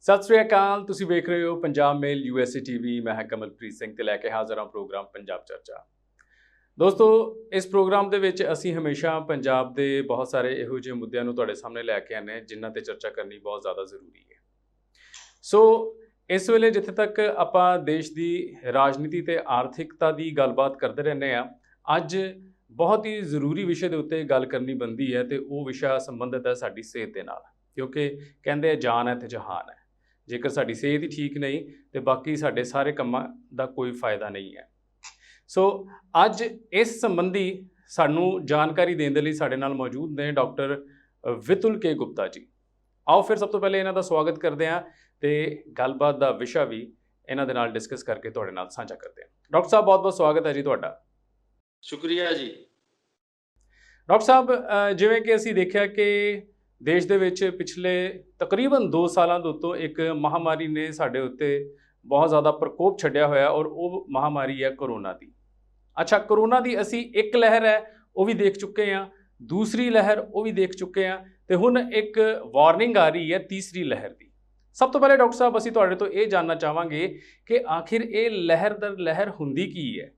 ਸਤਿ ਸ੍ਰੀ ਅਕਾਲ। ਤੁਸੀਂ ਵੇਖ ਰਹੇ ਹੋ ਪੰਜਾਬ ਮੇਲ USA TV। ਮੈਂ ਹਾਂ ਕਮਲਪ੍ਰੀਤ ਸਿੰਘ ਤੇ ਲੈ ਕੇ ਹਾਜ਼ਰ ਹਾਂ ਪ੍ਰੋਗਰਾਮ ਪੰਜਾਬ ਚਰਚਾ। ਦੋਸਤੋ, ਇਸ ਪ੍ਰੋਗਰਾਮ ਦੇ ਵਿੱਚ ਅਸੀਂ ਹਮੇਸ਼ਾ ਪੰਜਾਬ ਦੇ ਬਹੁਤ ਸਾਰੇ ਇਹੋ ਜਿਹੇ ਮੁੱਦਿਆਂ ਨੂੰ ਤੁਹਾਡੇ ਸਾਹਮਣੇ ਲੈ ਕੇ ਆਉਂਦੇ ਹਾਂ ਜਿਨ੍ਹਾਂ ਤੇ ਚਰਚਾ ਕਰਨੀ ਬਹੁਤ ਜ਼ਿਆਦਾ ਜ਼ਰੂਰੀ ਹੈ। ਸੋ ਇਸ ਵੇਲੇ ਜਿੱਥੇ ਤੱਕ ਆਪਾਂ ਦੇਸ਼ ਦੀ ਰਾਜਨੀਤੀ ਤੇ ਆਰਥਿਕਤਾ ਦੀ ਗੱਲਬਾਤ ਕਰਦੇ ਰਹਿੰਦੇ ਹਾਂ, ਅੱਜ ਬਹੁਤ ਹੀ ਜ਼ਰੂਰੀ ਵਿਸ਼ੇ ਦੇ ਉੱਤੇ ਗੱਲ ਕਰਨੀ ਬਣਦੀ ਹੈ ਤੇ ਉਹ ਵਿਸ਼ਾ ਸੰਬੰਧਿਤ ਹੈ ਸਾਡੀ ਸਿਹਤ ਦੇ ਨਾਲ, ਕਿਉਂਕਿ ਕਹਿੰਦੇ ਆ ਜਾਨ ਹੈ ਤੇ ਜਹਾਨ ਹੈ। ਜੇਕਰ ਸਾਡੀ ਸਿਹਤ ਹੀ ਠੀਕ ਨਹੀਂ ਤੇ ਬਾਕੀ ਸਾਡੇ ਸਾਰੇ ਕੰਮਾਂ ਦਾ ਕੋਈ ਫਾਇਦਾ ਨਹੀਂ ਹੈ। ਸੋ ਅੱਜ ਇਸ ਸੰਬੰਧੀ ਸਾਨੂੰ ਜਾਣਕਾਰੀ ਦੇਣ ਦੇ ਲਈ ਸਾਡੇ ਨਾਲ ਮੌਜੂਦ ਨੇ ਡਾਕਟਰ ਵਿਤੁਲ ਕੇ ਗੁਪਤਾ ਜੀ। ਆਓ ਫਿਰ ਸਭ ਤੋਂ ਪਹਿਲੇ ਇਹਨਾਂ ਦਾ ਸਵਾਗਤ ਕਰਦੇ ਹਾਂ ਤੇ ਗੱਲਬਾਤ ਦਾ ਵਿਸ਼ਾ ਵੀ ਇਹਨਾਂ ਦੇ ਨਾਲ ਡਿਸਕਸ ਕਰਕੇ ਤੁਹਾਡੇ ਨਾਲ ਸਾਂਝਾ ਕਰਦੇ ਹਾਂ। ਡਾਕਟਰ ਸਾਹਿਬ, ਬਹੁਤ ਬਹੁਤ ਸਵਾਗਤ ਹੈ ਜੀ ਤੁਹਾਡਾ। ਸ਼ੁਕਰੀਆ ਜੀ। ਡਾਕਟਰ ਸਾਹਿਬ, ਜਿਵੇਂ ਕਿ ਅਸੀਂ ਦੇਖਿਆ ਕਿ ਦੇਸ਼ ਦੇ ਵਿੱਚ ਪਿਛਲੇ ਤਕਰੀਬਨ 2 ਸਾਲਾਂ ਦੇ ਉੱਤੋਂ ਇੱਕ ਮਹਾਮਾਰੀ ਨੇ ਸਾਡੇ ਉੱਤੇ ਬਹੁਤ ਜ਼ਿਆਦਾ ਪ੍ਰਕੋਪ ਛੱਡਿਆ ਹੋਇਆ ਔਰ ਉਹ ਮਹਾਮਾਰੀ ਹੈ ਕਰੋਨਾ ਦੀ। ਅੱਛਾ, ਕਰੋਨਾ ਦੀ ਅਸੀਂ ਇੱਕ ਲਹਿਰ ਹੈ ਉਹ ਵੀ ਦੇਖ ਚੁੱਕੇ ਹਾਂ, ਦੂਸਰੀ ਲਹਿਰ ਉਹ ਵੀ ਦੇਖ ਚੁੱਕੇ ਹਾਂ ਤੇ ਹੁਣ ਇੱਕ ਵਾਰਨਿੰਗ ਆ ਰਹੀ ਹੈ ਤੀਸਰੀ ਲਹਿਰ ਦੀ। ਸਭ ਤੋਂ ਪਹਿਲੇ ਡਾਕਟਰ ਸਾਹਿਬ, ਅਸੀਂ ਤੁਹਾਡੇ ਤੋਂ ਇਹ ਜਾਣਨਾ ਚਾਹਾਂਗੇ ਕਿ ਆਖਿਰ ਇਹ ਲਹਿਰ ਦਰ ਲਹਿਰ ਹੁੰਦੀ ਕੀ ਹੈ,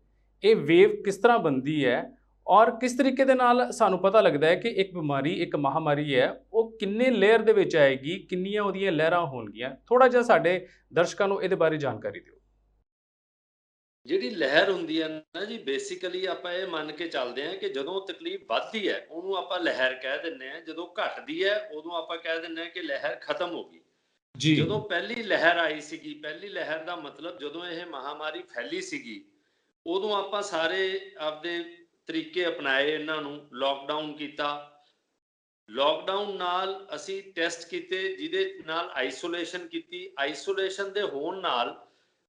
ਇਹ ਵੇਵ ਕਿਸ ਤਰ੍ਹਾਂ ਬਣਦੀ ਹੈ ਔਰ ਕਿਸ ਤਰੀਕੇ ਦੇ ਨਾਲ ਸਾਨੂੰ ਪਤਾ ਲੱਗਦਾ ਹੈ ਕਿ ਇੱਕ ਬਿਮਾਰੀ, ਇੱਕ ਮਹਾਮਾਰੀ ਹੈ, ਉਹ ਕਿੰਨੇ ਲੇਅਰ ਦੇ ਵਿੱਚ ਆਏਗੀ, ਕਿੰਨੀਆਂ ਉਹਦੀਆਂ ਲਹਿਰਾਂ ਹੋਣਗੀਆਂ। ਥੋੜਾ ਜਿਹਾ ਸਾਡੇ ਦਰਸ਼ਕਾਂ ਨੂੰ ਇਹਦੇ ਬਾਰੇ ਜਾਣਕਾਰੀ ਦਿਓ। ਜਿਹੜੀ ਲਹਿਰ ਹੁੰਦੀ ਹੈ ਨਾ ਜੀ, ਬੇਸਿਕਲੀ ਆਪਾਂ ਇਹ ਮੰਨ ਕੇ ਚੱਲਦੇ ਹਾਂ ਕਿ ਜਦੋਂ ਤਕਲੀਫ ਵੱਧਦੀ ਹੈ ਉਹਨੂੰ ਆਪਾਂ ਲਹਿਰ ਕਹਿ ਦਿੰਦੇ ਹਾਂ, ਜਦੋਂ ਘਟਦੀ ਹੈ ਉਦੋਂ ਆਪਾਂ ਕਹਿ ਦਿੰਦੇ ਹਾਂ ਕਿ ਲਹਿਰ ਖਤਮ ਹੋ ਗਈ ਜੀ। ਜਦੋਂ ਪਹਿਲੀ ਲਹਿਰ ਆਈ ਸੀਗੀ, ਪਹਿਲੀ ਲਹਿਰ ਦਾ ਮਤਲਬ ਜਦੋਂ ਇਹ ਮਹਾਮਾਰੀ ਫੈਲੀ ਸੀਗੀ, ਉਦੋਂ ਆਪਾਂ ਸਾਰੇ ਆਪਦੇ ਤਰੀਕੇ ਅਪਣਾਏ, ਇਹਨਾਂ ਨੂੰ ਲੋਕਡਾਊਨ ਕੀਤਾ। ਲੋਕਡਾਊਨ ਨਾਲ ਅਸੀਂ ਟੈਸਟ ਕੀਤੇ, ਜਿਹਦੇ ਨਾਲ ਆਈਸੋਲੇਸ਼ਨ ਕੀਤੀ। ਆਈਸੋਲੇਸ਼ਨ ਦੇ ਹੋਣ ਨਾਲ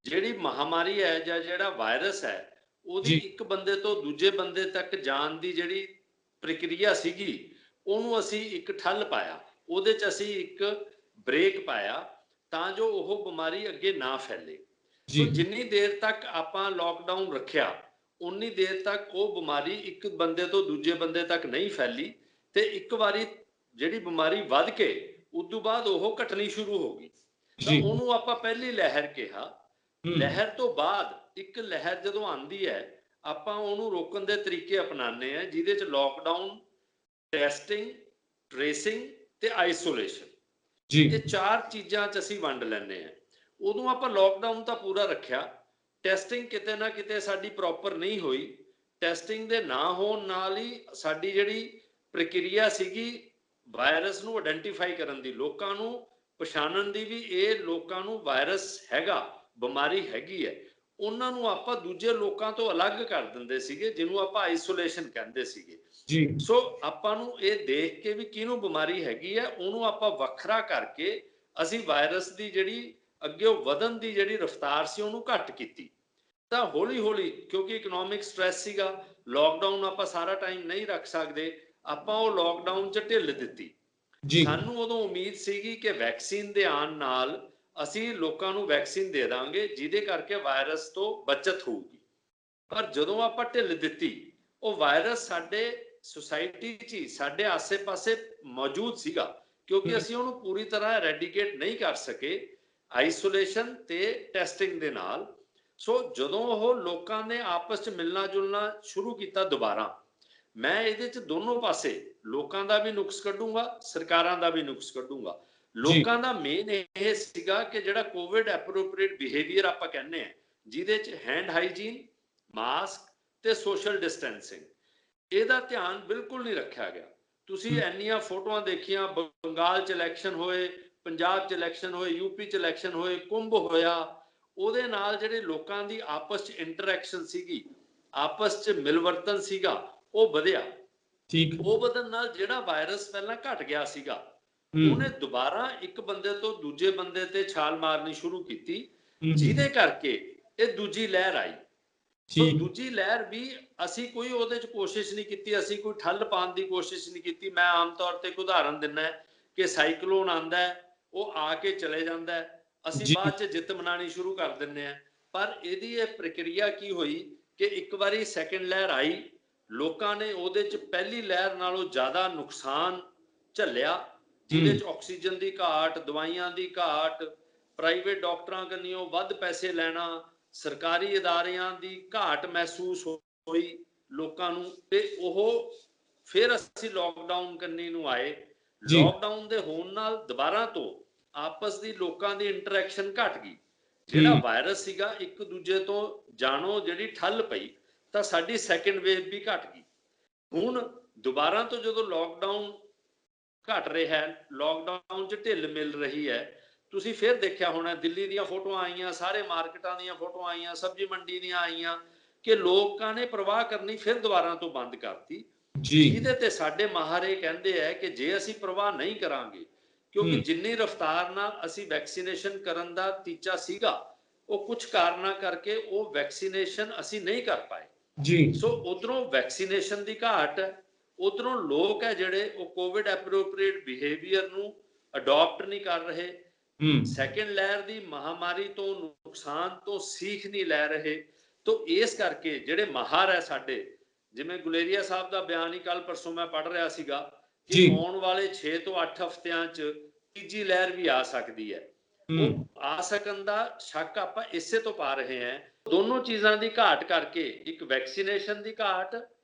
ਜਿਹੜੀ ਮਹਾਮਾਰੀ ਹੈ ਜਾਂ ਜਿਹੜਾ ਵਾਇਰਸ ਹੈ ਉਹਦੀ ਇੱਕ ਬੰਦੇ ਤੋਂ ਦੂਜੇ ਬੰਦੇ ਤੱਕ ਜਾਣ ਦੀ ਜਿਹੜੀ ਪ੍ਰਕਿਰਿਆ ਸੀਗੀ ਉਹਨੂੰ ਅਸੀਂ ਇੱਕ ਠੱਲ ਪਾਇਆ, ਉਹਦੇ 'ਚ ਅਸੀਂ ਇੱਕ ਬ੍ਰੇਕ ਪਾਇਆ ਤਾਂ ਜੋ ਉਹ ਬਿਮਾਰੀ ਅੱਗੇ ਨਾ ਫੈਲੇ। ਸੋ ਜਿੰਨੀ ਦੇਰ ਤੱਕ ਆਪਾਂ ਲੋਕਡਾਊਨ ਰੱਖਿਆ ਉਨੀ ਦੇਰ ਤੱਕ ਉਹ ਬਿਮਾਰੀ ਇੱਕ ਬੰਦੇ ਤੋਂ ਦੂਜੇ ਬੰਦੇ ਤੱਕ ਨਹੀਂ ਫੈਲੀ ਤੇ ਇੱਕ ਵਾਰੀ ਜਿਹੜੀ ਬਿਮਾਰੀ ਵੱਧ ਕੇ ਉਦੋਂ ਬਾਅਦ ਉਹ ਘਟਣੀ ਸ਼ੁਰੂ ਹੋ ਗਈ ਤਾਂ ਉਹਨੂੰ ਆਪਾਂ ਪਹਿਲੀ ਲਹਿਰ ਕਿਹਾ। ਲਹਿਰ ਤੋਂ ਬਾਅਦ ਇੱਕ ਲਹਿਰ ਜਦੋਂ ਆਉਂਦੀ ਹੈ ਆਪਾਂ ਉਹਨੂੰ ਰੋਕਣ ਦੇ ਤਰੀਕੇ ਅਪਣਾਉਂਦੇ ਆ, ਜਿਹਦੇ 'ਚ ਲੋਕਡਾਊਨ, ਟੈਸਟਿੰਗ, ਟ੍ਰੇਸਿੰਗ ਤੇ ਆਈਸੋਲੇਸ਼ਨ, ਇਹ 4 ਚੀਜ਼ਾਂ 'ਚ ਅਸੀਂ ਵੰਡ ਲੈਂਦੇ ਆ। ਉਦੋਂ ਆਪਾਂ ਲੋਕਡਾਊਨ ਤਾਂ ਪੂਰਾ ਰੱਖਿਆ, ਟੈਸਟਿੰਗ ਕਿਤੇ ਨਾ ਕਿਤੇ ਸਾਡੀ ਪ੍ਰੋਪਰ ਨਹੀਂ ਹੋਈ। ਟੈਸਟਿੰਗ ਦੇ ਨਾ ਹੋਣ ਨਾਲ ਹੀ ਸਾਡੀ ਜਿਹੜੀ ਪ੍ਰਕਿਰਿਆ ਸੀਗੀ ਵਾਇਰਸ ਨੂੰ ਆਇਡੈਂਟੀਫਾਈ ਕਰਨ ਦੀ, ਲੋਕਾਂ ਨੂੰ ਪਛਾਣਨ ਦੀ ਵੀ ਇਹ ਲੋਕਾਂ ਨੂੰ ਵਾਇਰਸ ਹੈਗਾ, ਬਿਮਾਰੀ ਹੈਗੀ ਹੈ, ਉਹਨਾਂ ਨੂੰ ਆਪਾਂ ਦੂਜੇ ਲੋਕਾਂ ਤੋਂ ਅਲੱਗ ਕਰ ਦਿੰਦੇ ਸੀਗੇ, ਜਿਹਨੂੰ ਆਪਾਂ ਆਈਸੋਲੇਸ਼ਨ ਕਹਿੰਦੇ ਸੀਗੇ ਜੀ। ਸੋ ਆਪਾਂ ਨੂੰ ਇਹ ਦੇਖ ਕੇ ਵੀ ਕਿਹਨੂੰ ਬਿਮਾਰੀ ਹੈਗੀ ਹੈ ਉਹਨੂੰ ਆਪਾਂ ਵੱਖਰਾ ਕਰਕੇ ਅਸੀਂ ਵਾਇਰਸ ਦੀ ਜਿਹੜੀ ਅੱਗੇ ਵਧਣ ਦੀ ਜਿਹੜੀ ਰਫ਼ਤਾਰ ਸੀ ਉਹਨੂੰ ਘੱਟ ਕੀਤੀ। ਤਾਂ ਹੌਲੀ ਹੌਲੀ, ਕਿਉਂਕਿ ਇਕਨੋਮਿਕ ਸਟ੍ਰੈਸ ਸੀਗਾ, ਲੋਕਡਾਊਨ ਆਪਾਂ ਸਾਰਾ ਟਾਈਮ ਨਹੀਂ ਰੱਖ ਸਕਦੇ, ਆਪਾਂ ਉਹ ਲੋਕਡਾਊਨ 'ਚ ਢਿੱਲ ਦਿੱਤੀ। ਸਾਨੂੰ ਉਦੋਂ ਉਮੀਦ ਸੀਗੀ ਕਿ ਵੈਕਸੀਨ ਦੇ ਆਉਣ ਨਾਲ ਅਸੀਂ ਲੋਕਾਂ ਨੂੰ ਵੈਕਸੀਨ ਦੇ ਦਾਂਗੇ ਜਿਹਦੇ ਕਰਕੇ ਵਾਇਰਸ ਤੋਂ ਬਚਤ ਹੋਊਗੀ। ਪਰ ਜਦੋਂ ਆਪਾਂ ਢਿੱਲ ਦਿੱਤੀ, ਉਹ ਵਾਇਰਸ ਸਾਡੇ ਸੁਸਾਇਟੀ 'ਚ ਹੀ ਸਾਡੇ ਆਸੇ-ਪਾਸੇ ਮੌਜੂਦ ਸੀਗਾ, ਕਿਉਂਕਿ ਅਸੀਂ ਉਹਨੂੰ ਪੂਰੀ ਤਰ੍ਹਾਂ ਐਰੈਡੀਕੇਟ ਨਹੀਂ ਕਰ ਸਕੇ ਆਈਸੋਲੇਸ਼ਨ ਤੇ ਟੈਸਟਿੰਗ ਦੇ ਨਾਲ। ਸੋ ਜਦੋਂ ਉਹ ਲੋਕਾਂ ਨੇ ਆਪਸ 'ਚ ਮਿਲਣਾ ਜੁਲਣਾ ਸ਼ੁਰੂ ਕੀਤਾ ਦੁਬਾਰਾ, ਮੈਂ ਇਹਦੇ 'ਚ ਦੋਨੋਂ ਪਾਸੇ ਲੋਕਾਂ ਦਾ ਵੀ ਨੁਕਸ ਕੱਢੂੰਗਾ, ਸਰਕਾਰਾਂ ਦਾ ਵੀ ਨੁਕਸ ਕੱਢੂੰਗਾ। ਲੋਕਾਂ ਦਾ ਮੇਨ ਇਹ ਸੀਗਾ ਕਿ ਜਿਹੜਾ ਕੋਵਿਡ ਐਪਰੋਪ੍ਰੀਏਟ ਬਿਹੇਵੀਅਰ ਆਪਾਂ ਕਹਿੰਦੇ ਆ, ਜਿਹਦੇ 'ਚ ਹੈਂਡ ਹਾਈਜੀਨ, ਮਾਸਕ ਤੇ ਸੋਸ਼ਲ ਡਿਸਟੈਂਸਿੰਗ, ਇਹਦਾ ਧਿਆਨ ਬਿਲਕੁਲ ਨਹੀਂ ਰੱਖਿਆ ਗਿਆ। ਤੁਸੀਂ ਇੰਨੀਆਂ ਫੋਟੋਆਂ ਦੇਖੀਆਂ, ਬੰਗਾਲ 'ਚ ਇਲੈਕਸ਼ਨ ਹੋਏ, ਪੰਜਾਬ 'ਚ ਇਲੈਕਸ਼ਨ ਹੋਏ, ਯੂਪੀ 'ਚ ਇਲੈਕਸ਼ਨ ਹੋਏ, ਕੁੰਭ ਹੋਇਆ, ਉਹਦੇ ਨਾਲ ਜਿਹੜੇ ਲੋਕਾਂ ਦੀ ਆਪਸ 'ਚ ਇੰਟਰੈਕਸ਼ਨ ਸੀਗੀ, ਆਪਸ 'ਚ ਮਿਲਵਰਤਨ ਸੀਗਾ, ਉਹ ਵਧਿਆ। ਉਹ ਵਧਣ ਨਾਲ ਜਿਹੜਾ ਵਾਇਰਸ ਪਹਿਲਾਂ ਘਟ ਗਿਆ ਸੀਗਾ ਉਹਨੇ ਦੁਬਾਰਾ ਇੱਕ ਬੰਦੇ ਤੋਂ ਦੂਜੇ ਬੰਦੇ ਤੇ ਛਾਲ ਮਾਰਨੀ ਸ਼ੁਰੂ ਕੀਤੀ, ਜਿਹਦੇ ਕਰਕੇ ਇਹ ਦੂਜੀ ਲਹਿਰ ਆਈ। ਸੋ ਦੂਜੀ ਲਹਿਰ ਵੀ ਅਸੀਂ ਕੋਈ ਉਹਦੇ 'ਚ ਕੋਸ਼ਿਸ਼ ਨਹੀਂ ਕੀਤੀ, ਅਸੀਂ ਕੋਈ ਠੱਲ ਪਾਉਣ ਦੀ ਕੋਸ਼ਿਸ਼ ਨਹੀਂ ਕੀਤੀ। ਮੈਂ ਆਮ ਤੌਰ ਤੇ ਇੱਕ ਉਦਾਹਰਨ ਦਿੰਦਾ ਕਿ ਸਾਈਕਲੋਨ ਆਉਂਦਾ ਹੈ, ਉਹ ਆ ਕੇ ਚਲੇ ਜਾਂਦਾ ਹੈ, ਅਸੀਂ ਬਾਅਦ 'ਚ ਜਿੱਤ ਮਨਾਉਣੀ ਸ਼ੁਰੂ ਕਰ ਦਿੰਦੇ ਹਾਂ। ਪਰ ਇਹਦੀ ਇਹ ਪ੍ਰਕਿਰਿਆ ਕੀ ਹੋਈ ਕਿ ਇੱਕ ਵਾਰੀ ਸੈਕਿੰਡ ਲਹਿਰ ਆਈ, ਲੋਕਾਂ ਨੇ ਉਹਦੇ 'ਚ ਪਹਿਲੀ ਲਹਿਰ ਨਾਲੋਂ ਜ਼ਿਆਦਾ ਨੁਕਸਾਨ ਝੱਲਿਆ, ਜਿਹਦੇ 'ਚ ਆਕਸੀਜਨ ਦੀ ਘਾਟ, ਦਵਾਈਆਂ ਦੀ ਘਾਟ, ਪ੍ਰਾਈਵੇਟ ਡਾਕਟਰਾਂ ਕੰਨਿਓ ਵੱਧ ਪੈਸੇ ਲੈਣਾ, ਸਰਕਾਰੀ ਅਦਾਰਿਆਂ ਦੀ ਘਾਟ ਮਹਿਸੂਸ ਹੋਈ ਲੋਕਾਂ ਨੂੰ, ਤੇ ਉਹ ਫਿਰ ਅਸੀਂ ਲੋਕਡਾਊਨ ਕੰਨੀ ਨੂੰ ਆਏ। ਲੋਕਡਾਊਨ ਦੇ ਹੋਣ ਨਾਲ ਦੁਬਾਰਾ ਤੋਂ ਆਪਸ ਦੀ ਲੋਕਾਂ ਦੀ ਇੰਟਰੈਕਸ਼ਨ ਘਟ ਗਈ। ਜਿਹੜਾ ਵਾਇਰਸ ਸੀਗਾ ਇੱਕ ਦੂਜੇ ਤੋਂ ਜਾਣੋ ਜਿਹੜੀ ਠੱਲ ਪਈ, ਤਾਂ ਸਾਡੀ ਸੈਕੰਡ ਵੇਵ ਵੀ ਘਟ ਗਈ। ਹੁਣ ਦੁਬਾਰਾ ਤੋਂ ਜਦੋਂ ਲੋਕਡਾਊਨ ਘਟ ਰਿਹਾ ਹੈ, ਲੋਕਡਾਊਨ 'ਚ ਢਿੱਲ ਮਿਲ ਰਹੀ ਹੈ, ਤੁਸੀਂ ਫਿਰ ਦੇਖਿਆ ਹੋਣਾ ਦਿੱਲੀ ਦੀਆਂ ਫੋਟੋਆਂ ਆਈਆਂ, ਸਾਰੇ ਮਾਰਕੀਟਾਂ ਦੀਆਂ ਫੋਟੋਆਂ ਆਈਆਂ, ਸਬਜ਼ੀ ਮੰਡੀ ਦੀਆਂ ਆਈਆਂ, ਕਿ ਲੋਕਾਂ ਨੇ ਪ੍ਰਵਾਹ ਕਰਨੀ ਫਿਰ ਦੁਬਾਰਾ ਤੋਂ ਬੰਦ ਕਰਤੀ। ਜਿਹਦੇ ਤੇ ਸਾਡੇ ਮਾਹਰ ਇਹ ਕਹਿੰਦੇ ਹੈ ਕਿ ਜੇ ਅਸੀਂ ਪ੍ਰਵਾਹ ਨਹੀਂ ਕਰਾਂਗੇ, ਕਿਉਂਕਿ ਜਿੰਨੀ ਰਫ਼ਤਾਰ ਨਾਲ ਅਸੀਂ ਵੈਕਸੀਨੇਸ਼ਨ ਕਰਨ ਦਾ ਟੀਚਾ ਸੀਗਾ, ਉਹ ਕੁਝ ਕਾਰਨਾਂ ਕਰਕੇ ਉਹ ਵੈਕਸੀਨੇਸ਼ਨ ਅਸੀਂ ਨਹੀਂ ਕਰ ਪਾਏ ਜੀ। ਸੋ ਉਧਰੋਂ ਵੈਕਸੀਨੇਸ਼ਨ ਦੀ ਘਾਟ ਹੈ, ਉਧਰੋਂ ਲੋਕ ਹੈ ਜਿਹੜੇ ਉਹ ਕੋਵਿਡ ਐਪਰੋਪ੍ਰੀਏਟ ਬਿਹੇਵੀਅਰ ਨੂੰ ਅਡਾਪਟ ਨਹੀਂ ਕਰ ਰਹੇ, ਸੈਕੰਡ ਲਹਿਰ ਦੀ ਮਹਾਮਾਰੀ ਤੋਂ ਨੁਕਸਾਨ ਤੋਂ ਸੀਖ ਨਹੀਂ ਲੈ ਰਹੇ। ਤੋਂ ਇਸ ਕਰਕੇ ਜਿਹੜੇ ਮਾਹਰ ਹੈ ਸਾਡੇ, ਜਿਵੇਂ ਗੁਲੇਰੀਆ ਸਾਹਿਬ ਦਾ ਬਿਆਨ ਹੀ ਕੱਲ ਪਰਸੋਂ ਮੈਂ ਪੜ੍ਹ ਰਿਹਾ ਸੀਗਾ ਕਿ ਆਉਣ ਵਾਲੇ 6 ਤੋਂ 8 ਹਫ਼ਤਿਆਂ 'ਚ ਤੀਜੀ ਲਹਿਰ ਵੀ ਆ ਸਕਦੀ ਹੈ। ਉਹ ਆ ਸਕਣ ਦਾ ਸ਼ੱਕ ਆਪਾਂ ਇਸੇ ਤੋਂ ਪਾ ਰਹੇ ਹਾਂ। ਦੋਨੋਂ ਚੀਜ਼ਾਂ ਦੀ ਘਾਟ ਕਰਕੇ, ਇੱਕ ਵੈਕਸੀਨੇਸ਼ਨ ਦੀ ਘਾਟ,